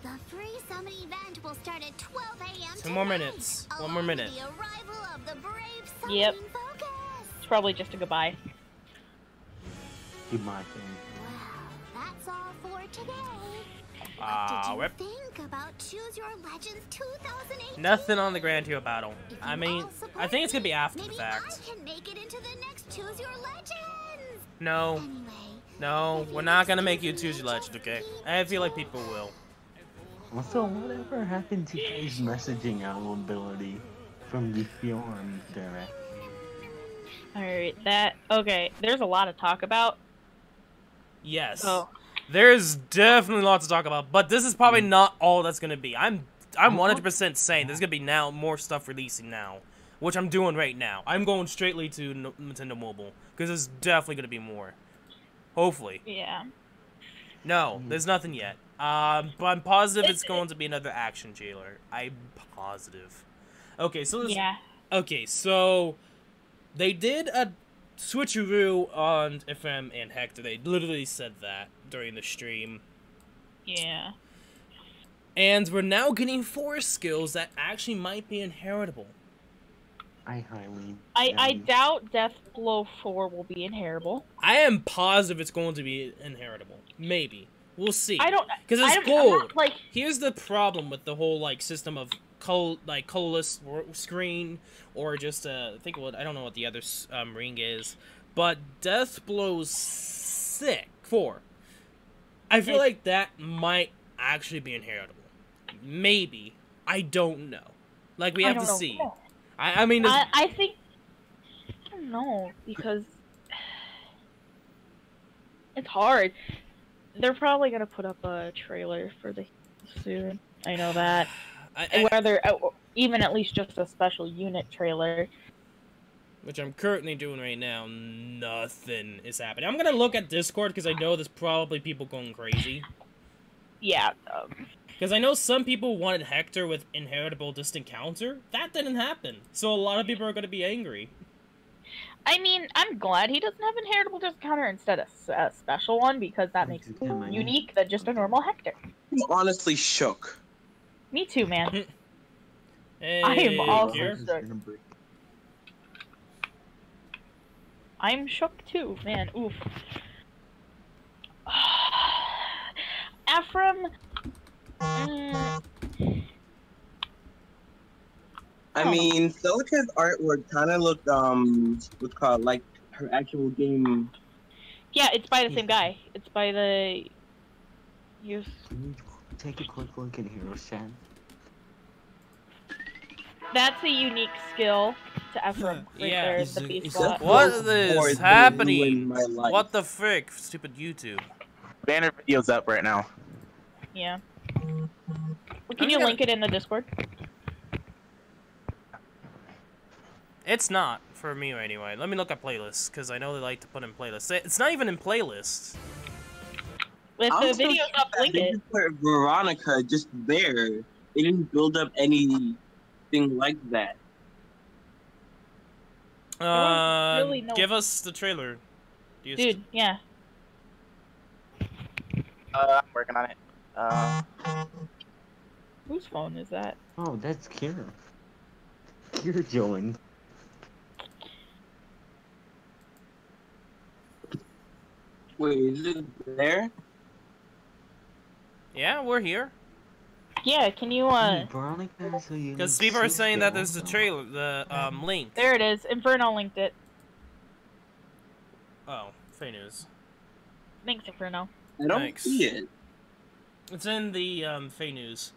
The free summon event will start at 12 a.m. 2 more tonight, minutes. 1 along more with minute. The arrival of the brave summoning Yep. focus. It's probably just a goodbye. Keep my thing. Well, that's all for today. Ah, What did you whip. think about Choose Your Legends 2018? Nothing on the Grand Hero battle. If I you mean, all support I think it's gonna be me, after the maybe fact. I can make it into the next Choose Your Legends. No, Anyway, no, if we're you not like gonna make Choose you choose your Your legend, okay? Legends, I feel like people will. Also, whatever happened to his messaging ability from the Fjorm direct? Alright, okay, there's a lot to talk about. Yes. So, There's definitely lots to talk about, but this is probably not all that's gonna be. I'm 100% saying there's gonna be now more stuff releasing now, which I'm doing right now. I'm going straightly to Nintendo Mobile because there's definitely gonna be more. Hopefully. yeah. No, there's nothing yet. But I'm positive it's going to be another action jailer. I'm positive. Okay, so there's, Yeah. okay, so they did a switcheroo on FM and Hector. They literally said that during the stream. Yeah. And we're now getting 4 skills that actually might be inheritable. I highly. I doubt Death Blow 4 will be inheritable. I am positive it's going to be inheritable. Maybe. We'll see. I don't... Because I it's don't- I'm gold. not, like... Here's the problem with the whole like system of colorless screen or just I think what I don't know what the other ring is, but Death Blow's 4. I feel like that might actually be inheritable. Maybe. I don't know. Like we have to see. I mean, I think... I don't know, because... It's hard. They're probably gonna put up a trailer for the soon. I know that. Whether even at least just a special unit trailer. which I'm currently doing right now, nothing is happening. I'm gonna look at Discord because I know there's probably people going crazy. Yeah. Because I know some people wanted Hector with inheritable distant counter. That didn't happen. So a lot of people are gonna be angry. I mean, I'm glad he doesn't have inheritable discounter instead of a special one because that makes it more unique than just a normal Hector. I'm honestly shook. Me too, man. Hey, I am also Kier. shook. I'm shook too, man. Oof. Ephraim. I mean, Celica's artwork kind of looked, what's called, like her actual game. Yeah, it's by the same guy. It's by the... Use. Can you take a quick look at Heroes Chat? That's a unique skill to Ephraim. Right Yeah. there, the beast it's slot. What Or is it's gonna happening? ruin my life. What the frick? Stupid YouTube. Banner video's up right now. Yeah. Can you link it in the Discord? It's not, for me anyway. Let me look at playlists, because I know they like to put in playlists. It's not even in playlists. If I'm the so video's shocked up, that link they it. just put Veronica just there. They didn't build up anything like that. really know- Give us the trailer. Dude, yeah. I'm working on it. Whose phone is that? Oh, that's Kira. Kira joined. Wait, is it there? Yeah, we're here. Yeah, can you Veronica, so you Because need people are 6 saying that there's skills, the so- trailer, the link. There it is. Inferno linked it. Oh, fake news. Thanks, Inferno. I don't Thanks. see it. It's in the fake news.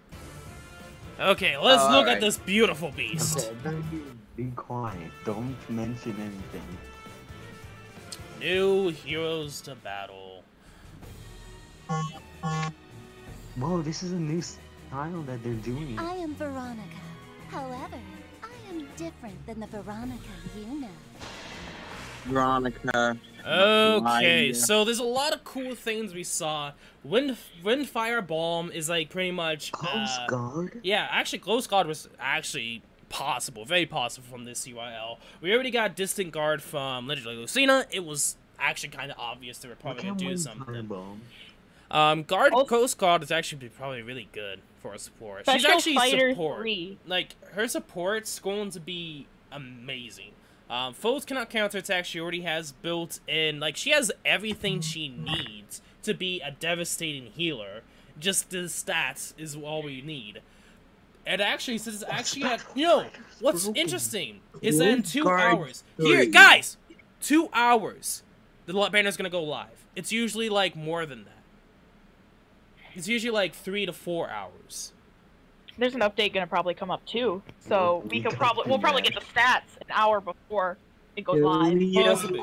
Okay, let's look at alright. this beautiful beast. Okay, everybody be quiet. Don't mention anything. New heroes to battle. Whoa, this is a new style that they're doing. I am Veronica. However, I am different than the Veronica you know. Veronica. Okay, Yeah. so there's a lot of cool things we saw. Wind Fire Balm is like pretty much Close guard? yeah, actually Close Guard was actually possible, very possible from this CYL. We already got Distant Guard from Legendary Lucina. It was actually kind of obvious they were probably gonna do something. Guard Also- Coast Guard is actually probably really good for a support. She's Special actually Fighter support. 3. Like her support's going to be amazing. Foes cannot counterattack. She already has built in, like, she has everything she needs to be a devastating healer. Just the stats is all we need. And actually, since it's actually at, what's interesting is that in 2 Guard hours, here, 3. guys, 2 hours, the banner's gonna go live. It's usually like more than that. It's usually like 3 to 4 hours. There's an update gonna probably come up too, so we'll probably get the stats an hour before it goes live. Possibly.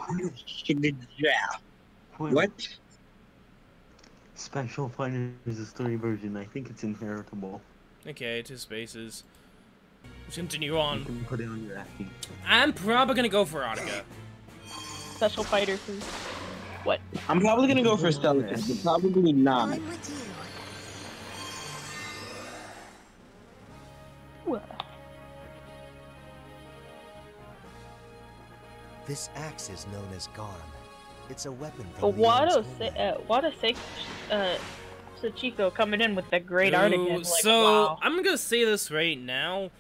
What? Special Fighter is a story version. I think it's inheritable. Okay, 2 spaces. Let's continue You on. can put it on your acting. I'm probably gonna go for Veronica. Special Fighter 3. What? I'm probably gonna go for Skeleton, but probably not. I'm with you. This axe is known as Garm. It's a weapon But from what a sick Sachiko coming in with the great art again. Like, So wow. I'm gonna say this right now.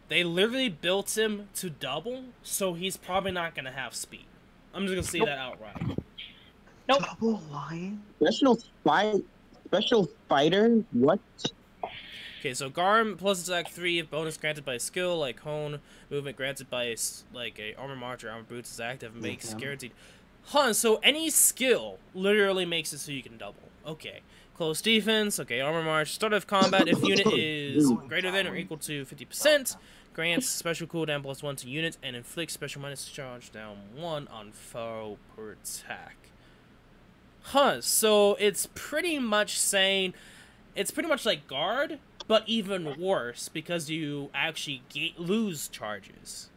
They literally built him to double, so he's probably not gonna have speed. I'm just gonna say that outright. Nope. Double lion? Special fighter? What? Okay, so Garm plus attack 3 if bonus granted by skill like Hone, movement granted by like a armor march or armor boots is active and makes guaranteed. Huh, so any skill literally makes it so you can double. Okay. Close defense, okay, armor march, start of combat if unit is greater than or equal to 50%, grants special cooldown +1 to unit and inflicts special minus charge down 1 on foe per attack. Huh, so it's pretty much saying, it's pretty much like guard, but even worse because you actually lose charges.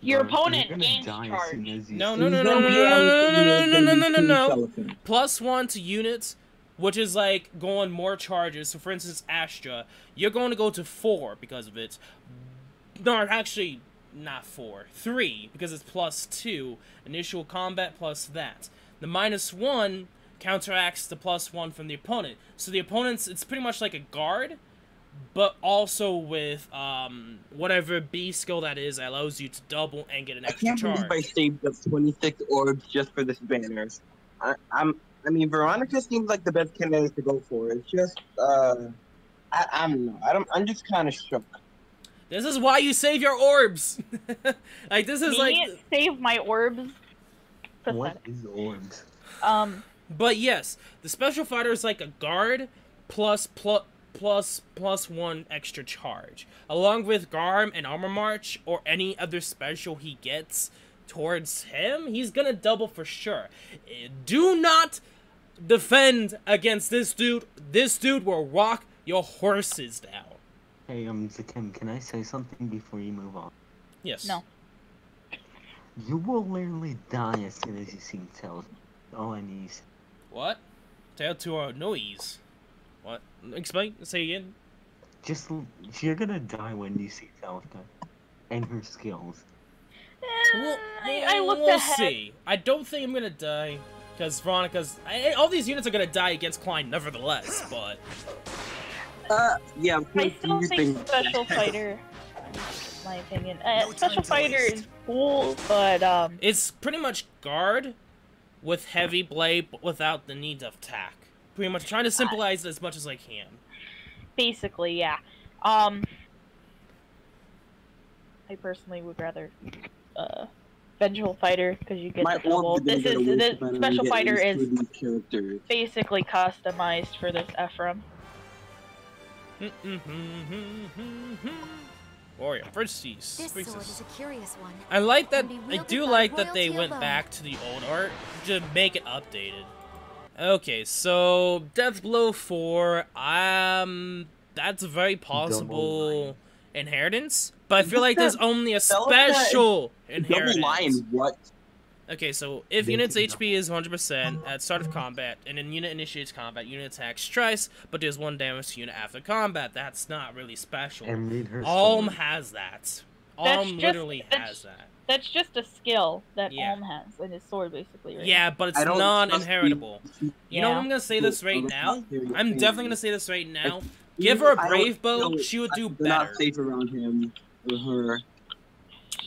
Your You're opponent gonna gains die as charge. soon as you No, see no, no, it. no, no, no, no, no, no, no. Skeleton. +1 to units, which is like going more charges. So for instance, Astra, you're going to go to 4 because of it. No, actually, not 4. 3, because it's +2. Initial combat plus that. The -1 counteracts the +1 from the opponent. So the opponent's, it's pretty much like a guard, but also with whatever B skill that is that allows you to double and get an I extra can't believe I charge. saved up 26 orbs just for this banner. I mean, Veronica seems like the best candidate to go for. It's just, I don't know. I'm just kind of shook. This is why you save your orbs. Like this is like. Save my orbs. What Pathetic. is orbs? But yes, the special fighter is like a guard plus 1 extra charge, along with Garm and Armor March or any other special he gets towards him. He's gonna double for sure. Do not defend against this dude. This dude will rock your horses down. Hey, Zakim, can I say something before you move on? Yes. No. You will literally die as soon as you see Tails. All I need is... What? Tell to our noise. What? Explain. Say again. Just, you're gonna die when you see Talca and her skills. I looked we'll ahead. see. I don't think I'm gonna die. Because Veronica's... all these units are going to die against Klein nevertheless, but... Yeah, I still think Special Fighter, in my opinion. Special Fighter is cool, but, It's pretty much guard with heavy blade, but without the need of attack. Pretty much trying to simplify it as much as I can. basically, yeah. I personally would rather, Vengeful Fighter, because you get the double. This Special Fighter is basically customized for this Ephraim. Warrior, Versus. This sword is a curious one. I like that. Can be I wielded do by like that they royalty went alone. back to the old art to make it updated. Okay, so Deathblow 4. That's a very possible inheritance, but I feel like there's only a special inheritance. Double line, what? Okay, so if unit's HP is 100% at start of combat, and then unit initiates combat, unit attacks twice, but deals 1 damage to unit after combat, that's not really special. Alm has that. Alm literally has that. That's just a skill that Yeah. Alm has in his sword, basically, right? Yeah, but it's non-inheritable. You know what, I'm gonna say this right now? I'm definitely gonna say this right now. Give her a Brave Bow, she would do better. Not safe around him or her.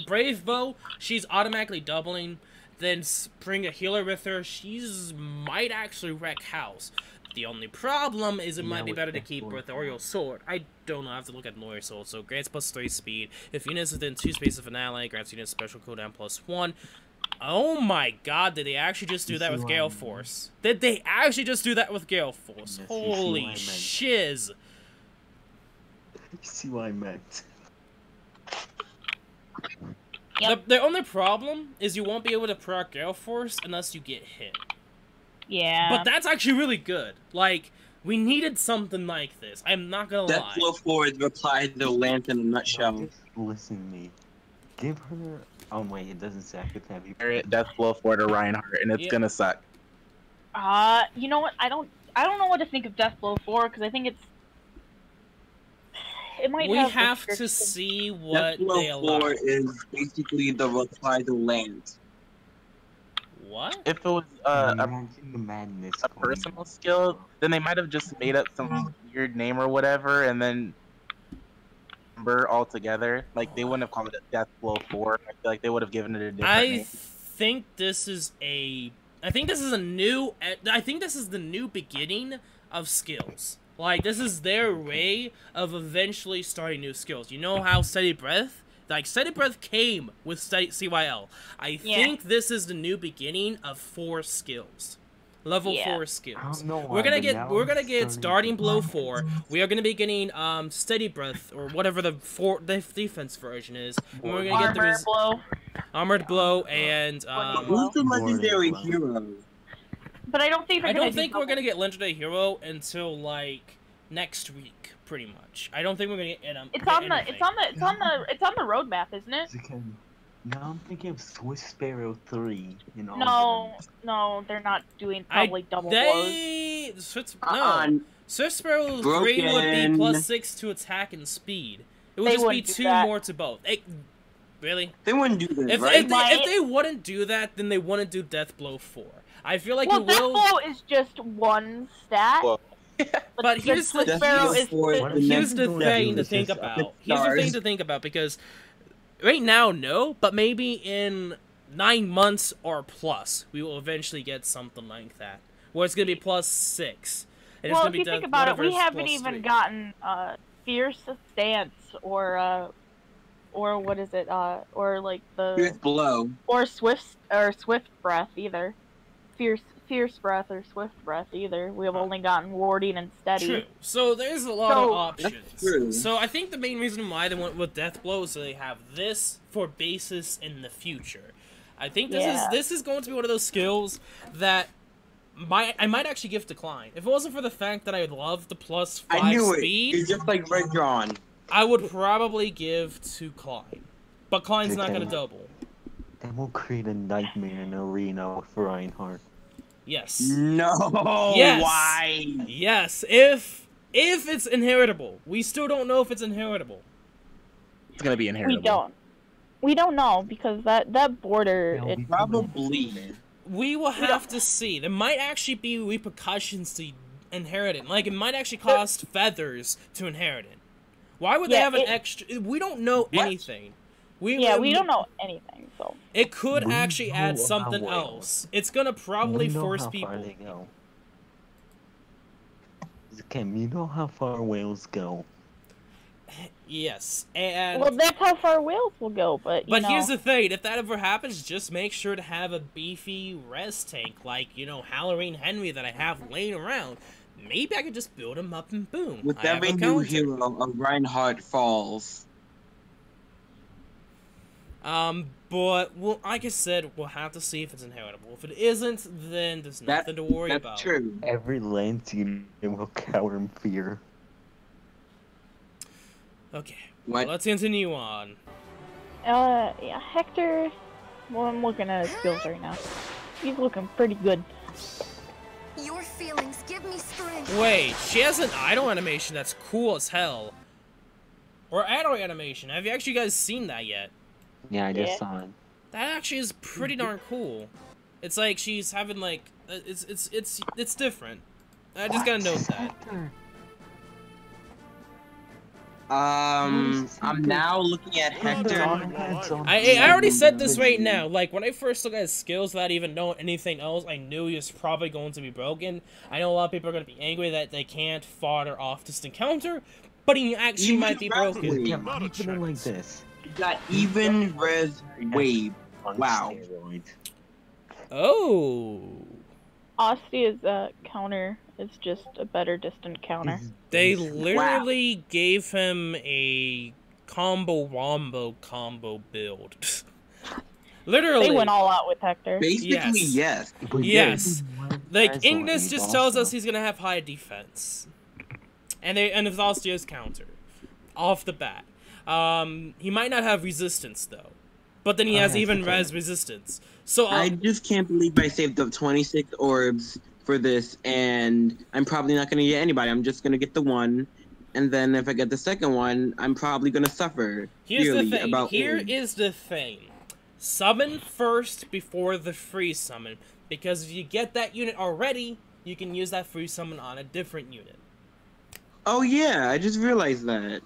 Brave Bow, she's automatically doubling. Then bring a healer with her. She's might actually wreck house. The only problem is it might be better to keep her with the Oriole Sword. I don't know. I have to look at an Oriole Sword. So grants +3 speed. If units within 2 spaces of an ally, grants units special cooldown +1. Oh my god, did they actually just do that with Gale Force? Did they actually just do that with Gale Force? Holy shiz. You see what I meant? Yep. The only problem is you won't be able to proc Gale Force unless you get hit. Yeah. But that's actually really good. Like, we needed something like this. I'm not gonna lie. Deathblow 4 is replied to Lance in a nutshell. Just listen to me. Give her... Oh wait, it doesn't say I could have you. Deathblow 4 to Reinhardt, and it's gonna suck. You know what? I don't know what to think of Deathblow 4, because I think it might We have have to restrictions. see what they Deathblow allow. 4 is basically the reply to Lance. What? If it was a Imagine the madness. personal skill, then they might have just made up some weird name or whatever, and then number altogether. Like they wouldn't have called it Deathblow 4. I feel like they would have given it a different I name. think this is a. I think this is a new. I think this is the new beginning of skills. Like this is their way of eventually starting new skills. You know how Steady Breath? Like Steady Breath came with CYL. I think this is the new beginning of 4 skills. Level 4 skills. We're gonna get Starting Blow 4. We are gonna be getting Steady Breath or whatever the defense version is. And we're gonna get the Blow. Armored Blow and Who's the legendary hero? But I don't think I don't think we're gonna get Legendary Hero until like next week, pretty much. I don't think we're gonna get It's on the roadmap, isn't it? No, I'm thinking of Swiss Sparrow 3. You know. No, they're not doing probably double blows. Swiss Sparrow 3 would be +6 to attack and speed. It would just be 2 more to both. Really? They wouldn't do this, If they wouldn't do that, then they wouldn't do Deathblow 4. I feel like it will. Deathblow is just 1 stat. But here's the thing to think about. Here's the thing to think about, because right now, no, but maybe in 9 months or plus, we will eventually get something like that, where it's gonna be +6. And Well, it's gonna if be you think about it, we haven't even gotten Fierce Stance or what is it? Or like the Fierce Blow or Swift Breath either. Fierce Breath or Swift Breath either. We have only gotten Warding and Steady. True. So there's a lot of options. So I think the main reason why they went with Deathblow is so they have this for basis in the future. I think this is going to be one of those skills that I might actually give to Klein. If it wasn't for the fact that I love the +5 speed, it's just like Red Drawn. I would probably give to Klein. But Klein's not going to double. Then we'll create a nightmare in arena with Reinhardt. Yes. No. Yes. Why? Yes. If it's inheritable, we still don't know if it's inheritable. It's gonna be inheritable. We don't know because that border. Probably. We will have to see. There might actually be repercussions to inherit it. Like, it might actually cost feathers to inherit it. Why would they have an extra... We don't know anything. We don't know anything, so... It could actually add something else. It's gonna probably force people... Far they go. Kim, you know how far whales go. Yes, and... Well, that's how far whales will go, but, you know... here's the thing, if that ever happens, just make sure to have a beefy res tank, like, you know, Halloween Henry that I have laying around. Maybe I could just build him up and boom. With every new hero, a Reinhardt falls. But, well, like I said, we'll have to see if it's inheritable. If it isn't, then there's nothing to worry about. That's true. Every Lance unit will cower in fear. Okay, well, let's continue on. Yeah, Hector... Well, I'm looking at his skills right now. He's looking pretty good. Your feelings give me strength. Wait, she has an idle animation that's cool as hell. Or idle animation. Have you actually guys seen that yet? Yeah, I just saw it. That actually is pretty darn cool. It's like she's having like it's different. I just gotta note that. I'm now looking at Hector. I already said this right now. Like, when I first looked at his skills without even knowing anything else, I knew he was probably going to be broken. I know a lot of people are going to be angry that they can't fodder off this encounter, but he actually might be broken. Like this. You got even res wave. Wow. Oh. Ostia's counter is just a better distant counter. They literally gave him a combo build. Literally. They went all out with Hector. Basically, yes. Yes. Like, Ignis just tells us he's gonna have high defense. And with Ostia's counter. Off the bat. He might not have resistance, though. But then he has even res resistance. So I just can't believe I saved up 26 orbs for this, and I'm probably not going to get anybody. I'm just going to get the one, and then if I get the second one, I'm probably going to suffer. Here's the thing. Here is the thing. Summon first before the free summon, because if you get that unit already, you can use that free summon on a different unit. Oh yeah, I just realized that.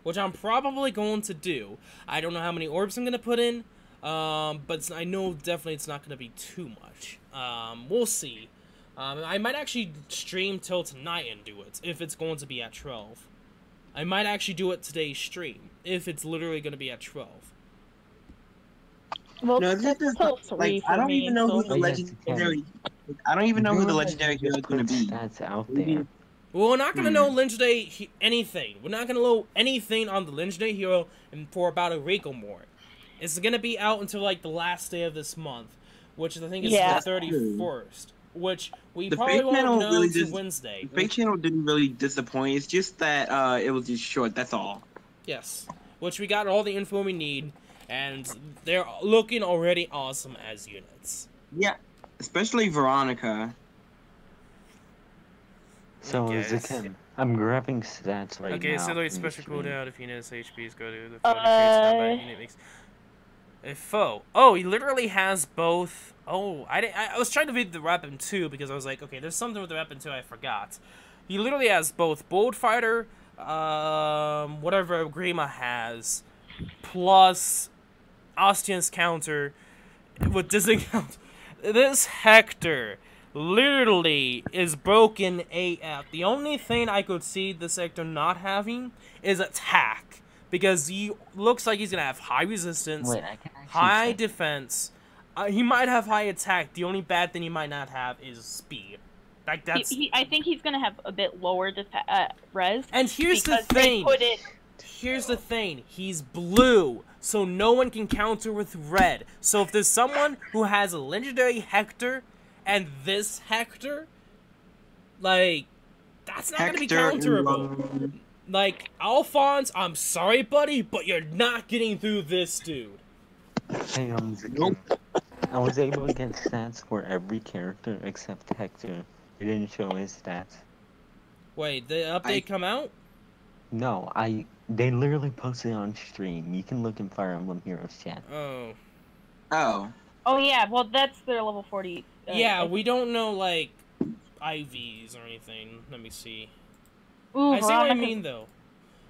Which I'm probably going to do. I don't know how many orbs I'm going to put in, but I know definitely it's not going to be too much. We'll see. I might actually stream till tonight and do it, if it's going to be at 12. I might actually do it today's stream, if it's literally going to be at 12. Well, no, this is like, I don't even know who the legendary... I don't even know who the legendary hero is going to be. That's out there. Well, we're not going to know legendary anything. We're not going to know anything on the legendary hero for about a week or more. It's going to be out until, like, the last day of this month, which I think is the 31st, which we probably won't know until Wednesday. The fake channel didn't really disappoint. It's just that it was just short, that's all. Yes, which we got all the info we need, and they're looking already awesome as units. Yeah, especially Veronica. So, Zakim, I'm grabbing stats right now. Okay, accelerate special cooldown if unit's HPs go to the combat unit makes a foe. Oh, he literally has both. Oh, I was trying to read the weapon too because I was like, okay, there's something with the weapon too I forgot. He literally has both Bold Fighter, whatever Grima has, plus Ostian's counter with discount. This Hector literally is broken AF. The only thing I could see this Hector not having is attack. Because he looks like he's going to have high resistance, high defense. He might have high attack. The only bad thing he might not have is speed. Like that's. I think he's going to have a bit lower res. And here's the thing. Here's the thing. He's blue, so no one can counter with red. So if there's someone who has a legendary Hector and this Hector, like, that's not going to be counterable. Like, Alphonse, I'm sorry, buddy, but you're not getting through this dude. Hey, I was able to get stats for every character except Hector. It didn't show his stats. Wait, the update come out? No, they literally posted it on stream. You can look in Fire Emblem Heroes chat. Oh. Oh. Oh yeah, well that's their level 40. Yeah, we don't know like IVs or anything. Let me see. Ooh, I see what I Veronica's- mean though.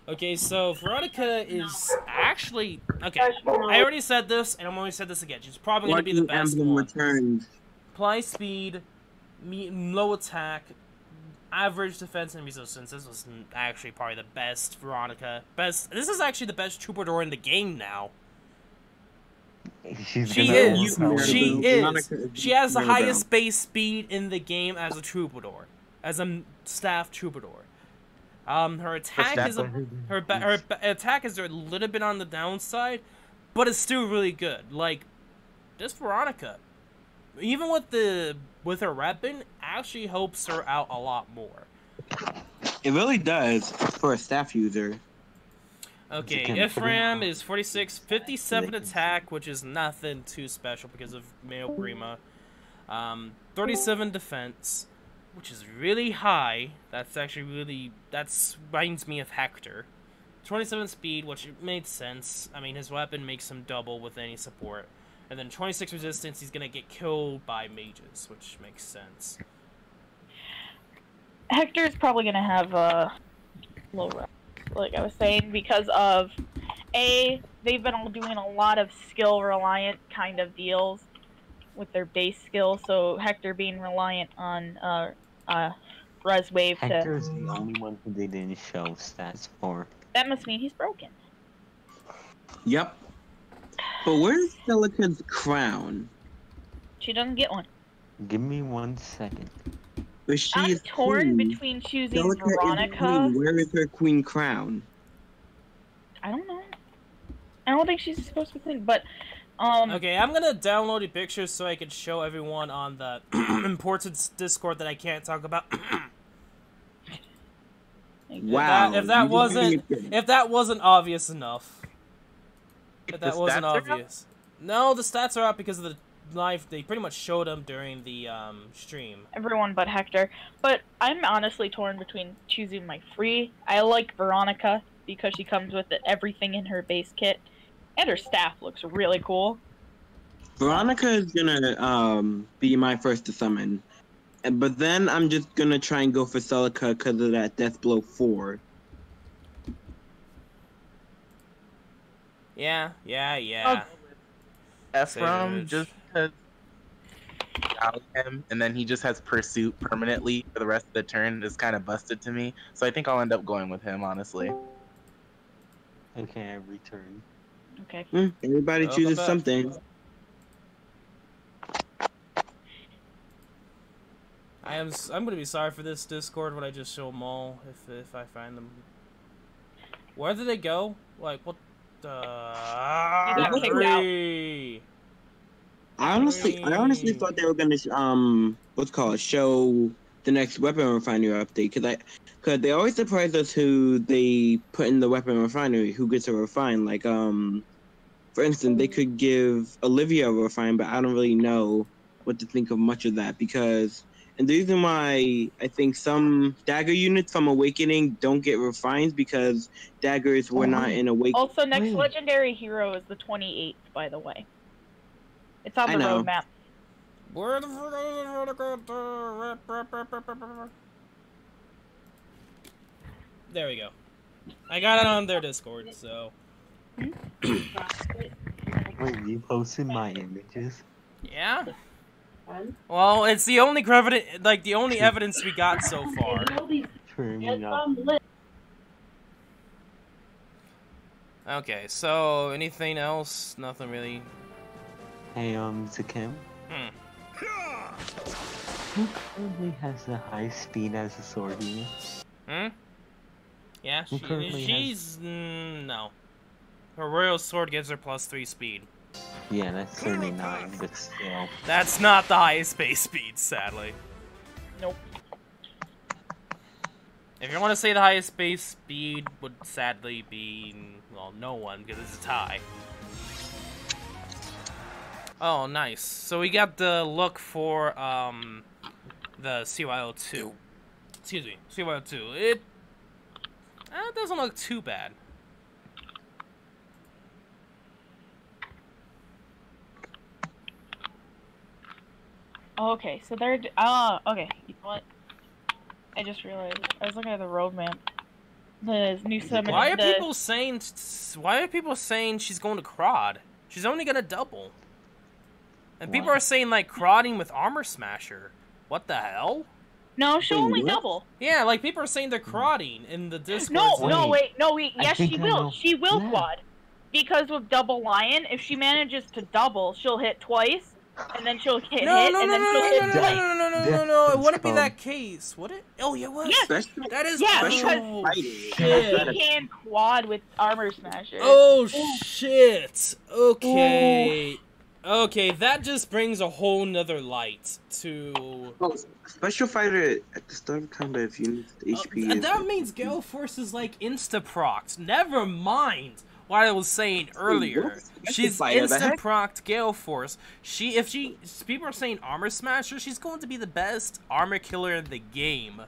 Okay, so Veronica is actually okay. I already said this, and I'm going to say this again. She's probably going to be the best Emblem one. Returns. Apply speed, low attack, average defense and resistance. This was actually probably the best Veronica. This is actually the best troubadour in the game now. She is. She has the highest base speed in the game as a troubadour, as a staff troubadour. Her attack is her attack is a little bit on the downside, but it's still really good. Like this Veronica, even with her weapon, actually helps her out a lot more. It really does for a staff user. Okay, Ephraim is 46, 57 attack, which is nothing too special because of Male Prima. 37 defense, which is really high. That's actually really, reminds me of Hector. 27 speed, which made sense. I mean, his weapon makes him double with any support. And then 26 resistance, he's gonna get killed by mages, which makes sense. Hector's probably gonna have a low rep, like I was saying, because of they've been all doing a lot of skill reliant kind of deals with their base skill, so Hector being reliant on res wave Hector's the only one who they didn't show stats for. That must mean he's broken. Yep. But where's Celica's crown? She doesn't get one. Give me 1 second. But she I'm is torn queen. between choosing Celica is Veronica. queen. Where is her queen crown? I don't know. I don't think she's supposed to be queen, but Okay, I'm gonna download the pictures so I can show everyone on the important Discord that I can't talk about. Wow. If that wasn't obvious enough. If that wasn't obvious. No, the stats are up because of the live. They pretty much showed them during the stream. everyone but Hector. But I'm honestly torn between choosing my free. I like Veronica because she comes with everything in her base kit, and her staff looks really cool. Veronica is gonna be my first to summon. But then I'm just gonna try and go for Celica because of that Death Blow 4. Yeah. Ephraim just has him, and then he just has Pursuit permanently for the rest of the turn. Is kind of busted to me, so I think I'll end up going with him, honestly. Okay, I return. Okay. Everybody Welcome chooses back. something. I'm gonna be sorry for this Discord when I just show them all if I find them. Where did they go? Like what the? got kicked out. I honestly thought they were gonna show the next weapon refinery update because they always surprise us who they put in the weapon refinery, who gets a refine. Like for instance, they could give Olivia a refine, but I don't really know what to think of much of that because. And the reason why I think some dagger units from Awakening don't get refines because daggers were not in Awakening. Also, next legendary hero is the 28th, by the way. It's on the roadmap. Where the There we go. I got it on their Discord, so. Wait, you posted my images? Yeah. Well, it's the only evidence we got so far. Okay, so anything else? Nothing really. Hey, Zakim. Who currently has the high speed as a sword unit? Yeah, she's no. Her royal sword gives her +3 speed. Yeah, that's 39, but still. That's not the highest base speed, sadly. Nope. If you want to say the highest base speed would sadly be, well, no one, because it's a tie. Oh, nice. So we got the look for, the CYL 2. Excuse me, CYL 2. It doesn't look too bad. Oh, okay, so they're okay. You know what? I just realized I was looking at the roadmap. The new summon. Why are people saying? Why are people saying she's going to Crod? She's only gonna double. And people are saying like Crodding with Armor Smasher. What the hell? No, she'll only double. Yeah, like people are saying they're Crodding in the Discord. No, wait. Yes, she will. She will Yeah. quad. Because with double lion, if she manages to double, she'll hit twice, and then she'll hit No, hit, no, and no, then no, she'll no, hit no, no, twice. no. It wouldn't be that case, would it? Oh, yeah, what? Yes. That is. Yeah, oh, because shit. she can quad with Armor Smasher. Oh shit. Okay. Okay, that just brings a whole nother light to. Oh, special fighter at the start of combat if you need the HP. And that means Gale Force is like insta-procced. Never mind what I was saying earlier. She's insta-procced Gale Force. People are saying Armor Smasher, she's going to be the best armor killer in the game.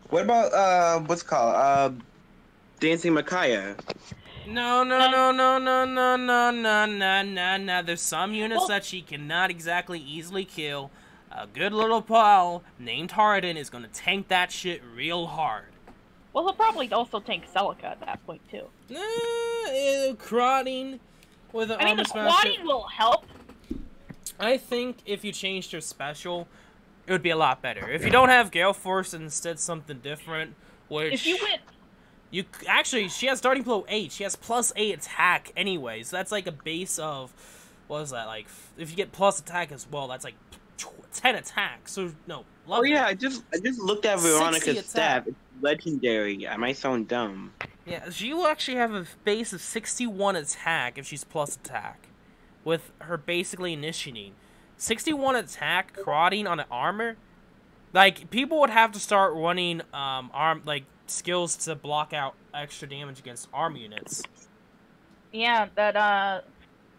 What about what's it called? Dancing Micaiah. No. There's some units that she cannot exactly easily kill. A good little pal named Harden is gonna tank that shit real hard. Well, he'll probably also tank Celica at that point too. Crodding with an I mean, Armor the Smasher. quadding will help. I think if you changed her special, it would be a lot better. If you don't have Gale Force and instead something different, which If you went. Actually, she has starting blow 8. She has +8 attack anyway, so that's like a base of, what is that, like, if you get plus attack as well, that's like 10 attack, so, no, 11. Oh yeah, I just looked at 60 Veronica's stat. attack. It's legendary. I might sound dumb. Yeah, she will actually have a base of 61 attack if she's plus attack, with her basically initiating. 61 attack, Crodding on an armor, like, people would have to start running, skills to block out extra damage against arm units. Yeah, that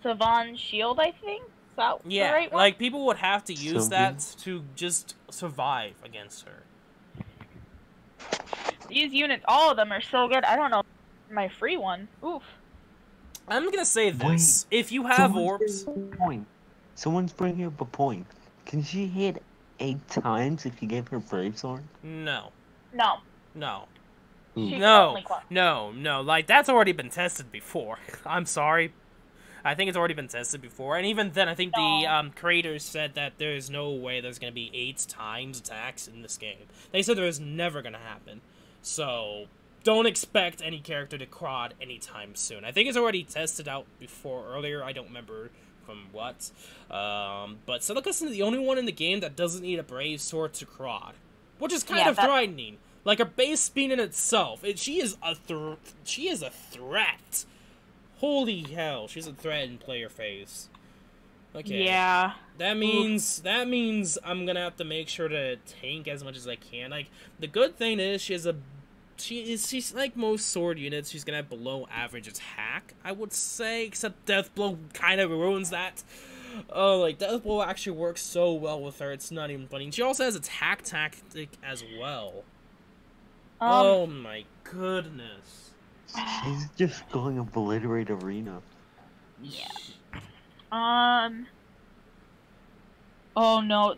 Savan Shield, I think. Is that the right one? Like people would have to use that to just survive against her. These units, all of them are so good. I don't know my free one. Oof. I'm gonna say this: if you have orbs, Someone's bringing up a point. Can she hit 8 times if you gave her Brave Sword? No. She No, like, that's already been tested before. I'm sorry. I think it's already been tested before, and even then, I think the creators said that there's no way there's gonna be 8 times attacks in this game. They said there was never gonna happen. So, don't expect any character to crod anytime soon. I think it's already tested out before earlier, I don't remember from what. But Celica's the only one in the game that doesn't need a Brave Sword to crod. Which is kind of frightening. Like, her base speed in itself, she is a threat. Holy hell, she's a threat in player phase. Okay. Yeah. That means I'm gonna have to make sure to tank as much as I can. Like, the good thing is she's like most sword units, she's gonna have below average attack, I would say, except Death Blow kind of ruins that. Oh, like, Death Blow actually works so well with her, it's not even funny. She also has attack tactic as well. Oh my goodness. She's just going obliterate arena. Yeah. Oh no.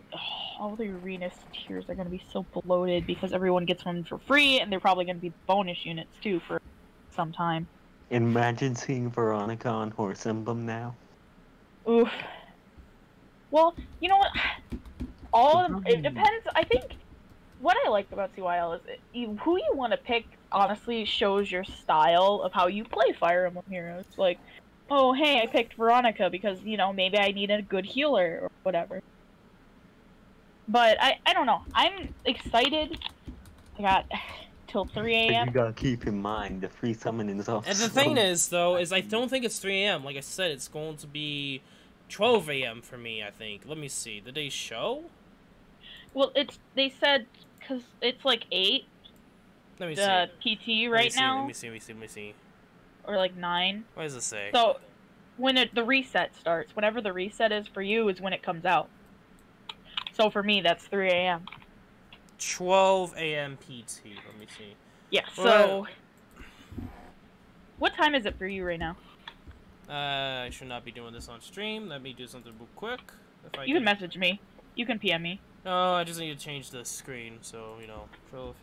All the arena tiers are gonna be so bloated because everyone gets one for free, and they're probably gonna be bonus units too for some time. Imagine seeing Veronica on Horse Emblem now. Oof. Well, you know what? It depends. I think what I like about CYL is who you want to pick honestly shows your style of how you play Fire Emblem Heroes. Like, oh hey, I picked Veronica because, you know, maybe I need a good healer or whatever. But I don't know. I'm excited. I got till 3 a.m. You gotta keep in mind the free summoning is off. And the thing is, though, is I don't think it's 3 a.m. Like I said, it's going to be 12 a.m. for me, I think. Let me see. Did they show? Well, they said, because it's like 8. Let me see. PT right now. Let me see. Or like 9. What does it say? So, when the reset starts, whenever the reset is for you is when it comes out. So for me, that's 3 a.m. 12 a.m. PT. Let me see. Yeah, so... What time is it for you right now? I should not be doing this on stream. Let me do something real quick. You can message me. You can PM me. No, I just need to change the screen, so, you know, for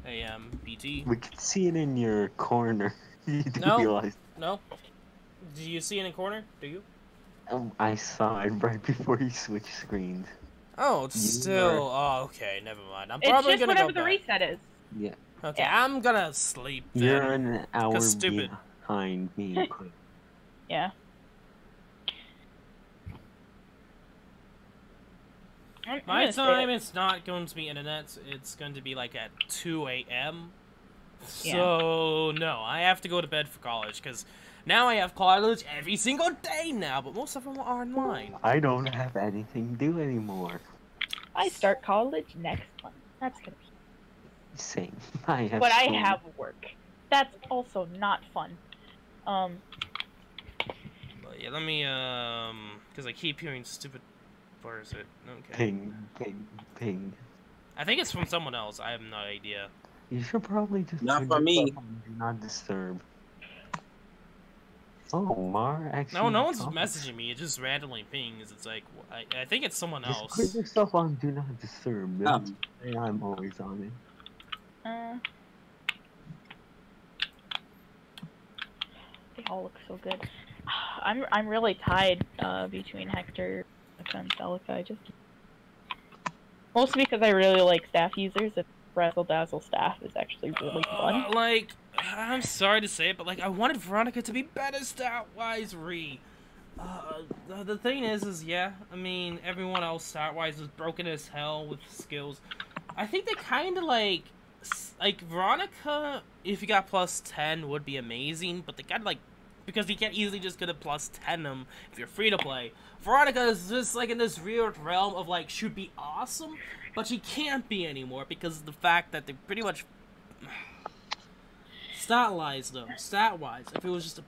AM, BT. We can see it in your corner. You do No. realize. No? Do you see it in the corner? Do you? I saw it right before you switched screens. Oh, it's You still... Oh, okay, never mind. I'm It's probably just gonna go whatever the back. reset is. Yeah. Okay, Yeah. I'm gonna sleep then. You're an hour stupid. behind me. Quick. Yeah. I'm My gonna stay time, up. it's not going to be internet. It's going to be like at 2 a.m. Yeah. So, no, I have to go to bed for college, because now I have college every single day now, but most of them are online. I don't have anything to do anymore. I start college next month. That's gonna be. Same. I have. But I school. have work. That's also not fun. But yeah, let me, because I keep hearing stupid... Where is it? Okay. Ping, ping, ping. I think it's from someone else. I have no idea. You should probably just. Not turn for me. yourself on Do not disturb. Oh, Mar actually. No, no one's talked. messaging me. It just randomly pings. It's like, I think it's someone Just else. put yourself on Do Not Disturb. I'm always on it. They all look so good. I'm really tied between Hector and Celica. I just mostly because I really like staff users. And Razzle Dazzle staff is actually really fun. Like, I'm sorry to say it, but like, I wanted Veronica to be better stat-wise, the thing is, yeah, I mean, everyone else stat-wise is broken as hell with skills. I think they kind of like Veronica, if you got plus 10, would be amazing, but they kind of like, because you can't easily just get a plus 10 them if you're free to play. Veronica is just like in this weird realm of like, should be awesome, but she can't be anymore because of the fact that they pretty much stat-wise though, stat-wise, if it was just a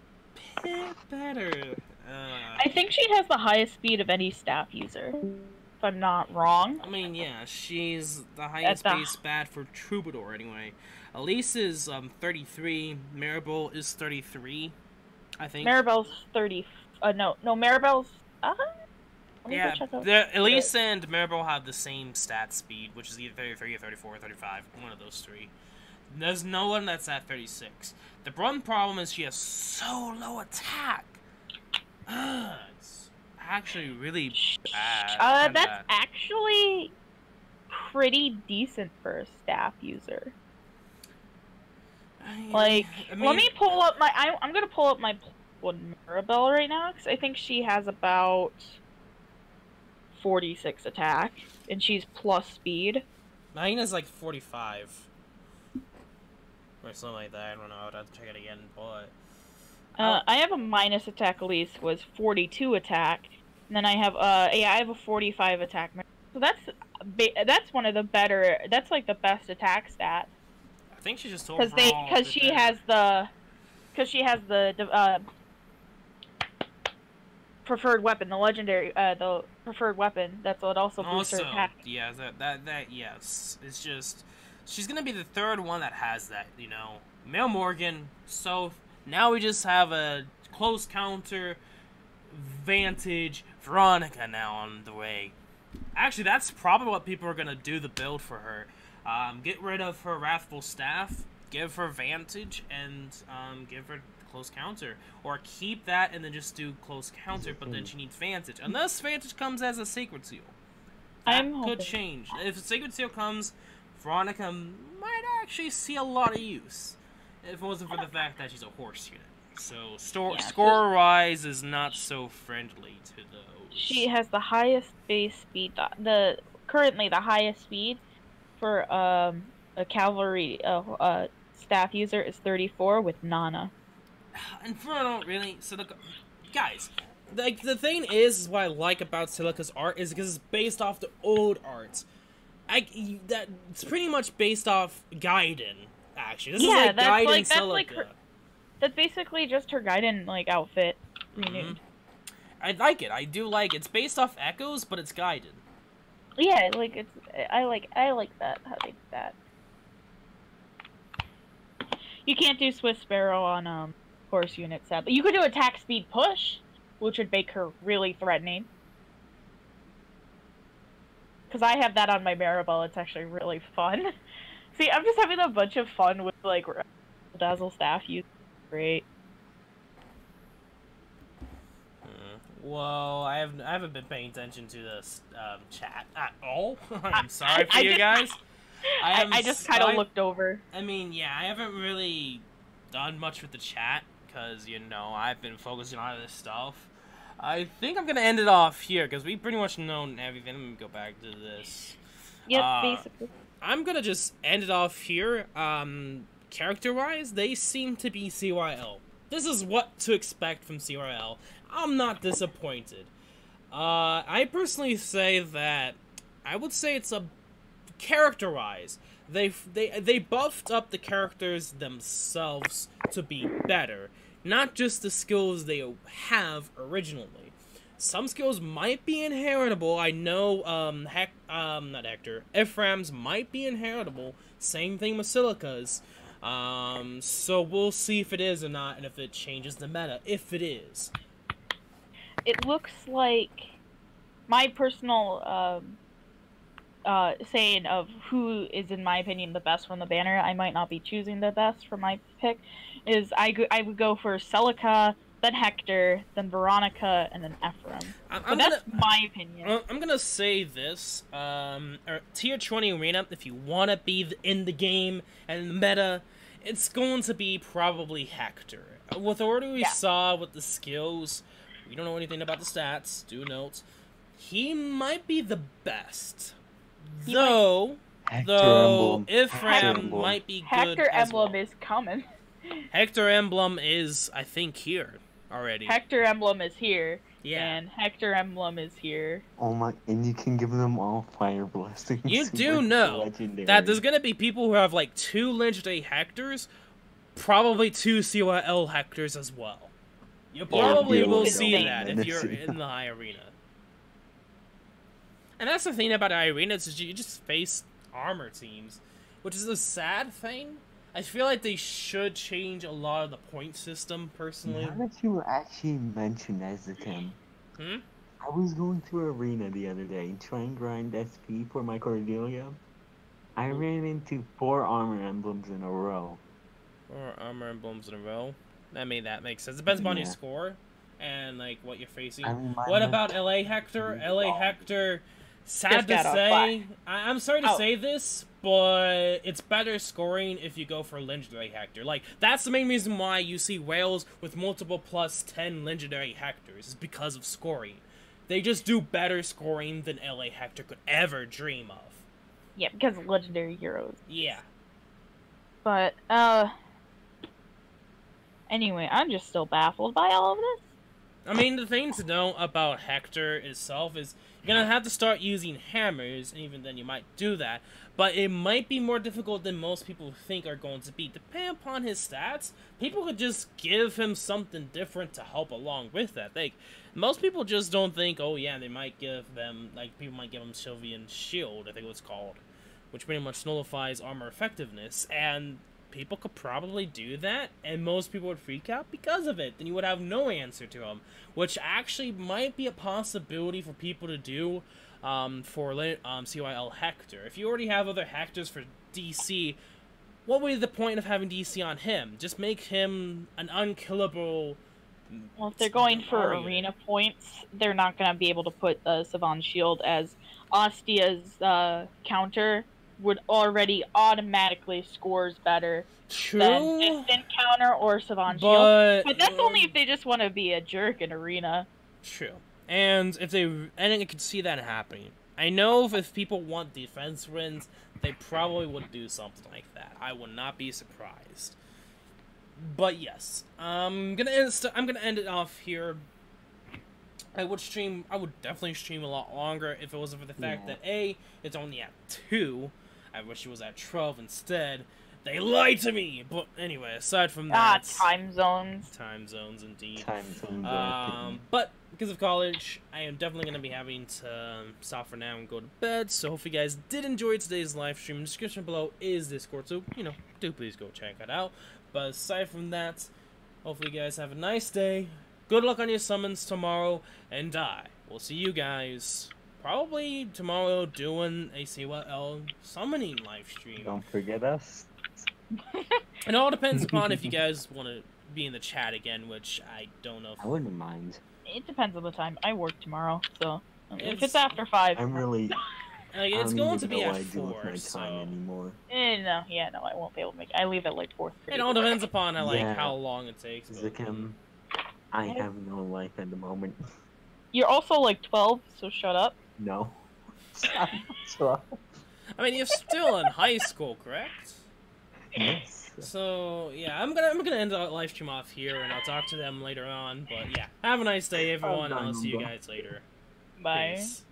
bit better. I think she has the highest speed of any staff user, if I'm not wrong. I mean, yeah, she's the highest base stat for Troubadour anyway. Elise is 33, Maribel is 33, I think. Maribel's 30. No, Maribel's. Let me go Yeah, check out. Elise and Maribel have the same stat speed, which is either 33 or 34 or 35, one of those three. There's no one that's at 36. The one problem is she has so low attack. It's actually really bad. That's actually pretty decent for a staff user. Like, I mean, let me pull up my. I'm gonna pull up my one Maribel right now because I think she has about 46 attack, and she's plus speed. mine is like 45. Or something like that. I don't know. I'd have to check it again, but I have a minus attack. Elise was 42 attack, and then I have I have a 45 attack. So that's one of the better. That's like the best attack stat. I think she just told Because she has the preferred weapon, the legendary, the preferred weapon. That's what also boosts her attack. Yeah, that yes. It's just she's gonna be the third one that has that. You know, Mel Morgan. So now we just have a close counter, Vantage, Veronica now on the way. Actually, that's probably what people are gonna do the build for her. Get rid of her Wrathful Staff, give her Vantage, and give her Close Counter. Or keep that and then just do Close Counter, but then she needs Vantage. Unless Vantage comes as a Sacred Seal. That could change. If a Sacred Seal comes, Veronica might actually see a lot of use. If it wasn't for the fact that she's a horse unit. So, score-wise is not so friendly to those. She has the highest base speed, currently the highest speed for a cavalry staff user is 34 with Nana. Inferno, really? So guys, like the thing is what I like about Silica's art is because it's based off the old art. It's pretty much based off Gaiden, actually. This is like Gaiden Silica. That's basically just her Gaiden outfit renewed. I like it. I do like it. It's based off Echoes, but it's Gaiden. Yeah, I like that, how they did that. You can't do Swift Sparrow on horse units, sadly. You could do attack speed push, which would make her really threatening. because I have that on my Maribel. It's actually really fun. See, I'm just having a bunch of fun with like Dazzle staff use. Great. Well, I haven't been paying attention to this chat at all. I'm sorry for you guys. I just kind of looked over. I mean, yeah, I haven't really done much with the chat because, you know, I've been focusing on other stuff. I think I'm gonna end it off here because we pretty much know everything. Let me go back to this. Yep, basically. I'm gonna just end it off here. Character-wise, they seem to be CYL. This is what to expect from CYL. I'm not disappointed. I personally say that I would say it's a character-wise. They buffed up the characters themselves to be better, not just the skills they have originally. Some skills might be inheritable. I know not Hector. Ephraim's might be inheritable. Same thing with Silica's. So we'll see if it is or not, and if it changes the meta. If it is. It looks like my personal saying of who is, in my opinion, the best from the banner. I might not be choosing the best for my pick. Is I would go for Celica, then Hector, then Veronica, and then Ephraim. That's my opinion. I'm gonna say this: Tier 20 Arena, if you want to be in the game and in the meta, it's going to be probably Hector. With what we saw with the skills. We don't know anything about the stats, do note. He might be the best. Though Ephraim might be good Hector as Emblem well. is coming. Hector Emblem is, I think, here already. Hector Emblem is here. Yeah. And Hector Emblem is here. Oh my, and you can give them all fire blessings. You do know that there's gonna be people who have like 2 legendary Hectors, probably 2 CYL Hectors as well. You probably will see that if you're in the high arena. And that's the thing about the arena, is you just face armor teams, which is a sad thing. I feel like they should change a lot of the point system, personally. Now that you actually mentioned Ezekim, I was going through arena the other day, trying to grind SP for my Cordelia. I ran into 4 armor emblems in a row. 4 armor emblems in a row? That makes sense. It depends upon your score and like what you're facing. What about LA Hector? LA Hector, sad to say, I'm sorry to say this, but it's better scoring if you go for legendary Hector. Like, that's the main reason why you see whales with multiple plus 10 legendary Hectors, is because of scoring. They just do better scoring than LA Hector could ever dream of. Yeah, because of legendary heroes. Yeah. But, anyway, I'm just still baffled by all of this. I mean, the thing to know about Hector itself is you're gonna have to start using hammers, and even then you might do that. But it might be more difficult than most people think are going to be. Depending upon his stats, people could just give him something different to help along with that. Like, most people just don't think, oh yeah, they might give them, like, people might give him Sylvian Shield, I think it's called, which pretty much nullifies armor effectiveness, and people could probably do that, and most people would freak out because of it. Then you would have no answer to them, which actually might be a possibility for people to do for CYL Hector. If you already have other Hectors for DC, what would be the point of having DC on him? Just make him an unkillable... Well, if they're going for arena points, they're not going to be able to put the Savon Shield, as Ostia's counter would already automatically scores better than distant counter or Savon Shield. But that's only if they just want to be a jerk in arena. True. And if they, and I could see that happening. I know if people want defense wins, they probably would do something like that. I would not be surprised. But yes, I'm gonna end it off here. I would definitely stream a lot longer if it wasn't for the fact that A, it's only at 2. I wish it was at 12 instead. They lied to me! But anyway, aside from that... time zones. Time zones, indeed. Time zones. But because of college, I am definitely going to be having to stop for now and go to bed. So hopefully you guys did enjoy today's live stream. In the description below is Discord, so, you know, do please go check it out. But aside from that, hopefully you guys have a nice day. Good luck on your summons tomorrow, and I will see you guys probably tomorrow doing a CYL summoning live stream. Don't forget us. It all depends upon if you guys want to be in the chat again, which I don't know. I wouldn't mind. It depends on the time. I work tomorrow, so if it's after 5, I'm really. Like, it's going to be at 4, so... anymore. No, I won't be able to make it. I leave at like 4:30. It all depends upon Yeah. how long it takes. But... Zikim, I have no life at the moment. You're also like 12, so shut up. No. I mean, you're still in high school, correct? Yes. So yeah, I'm gonna end the live stream off here, and I'll talk to them later on. But yeah, have a nice day, everyone. And I'll see you guys later. Bye. Peace.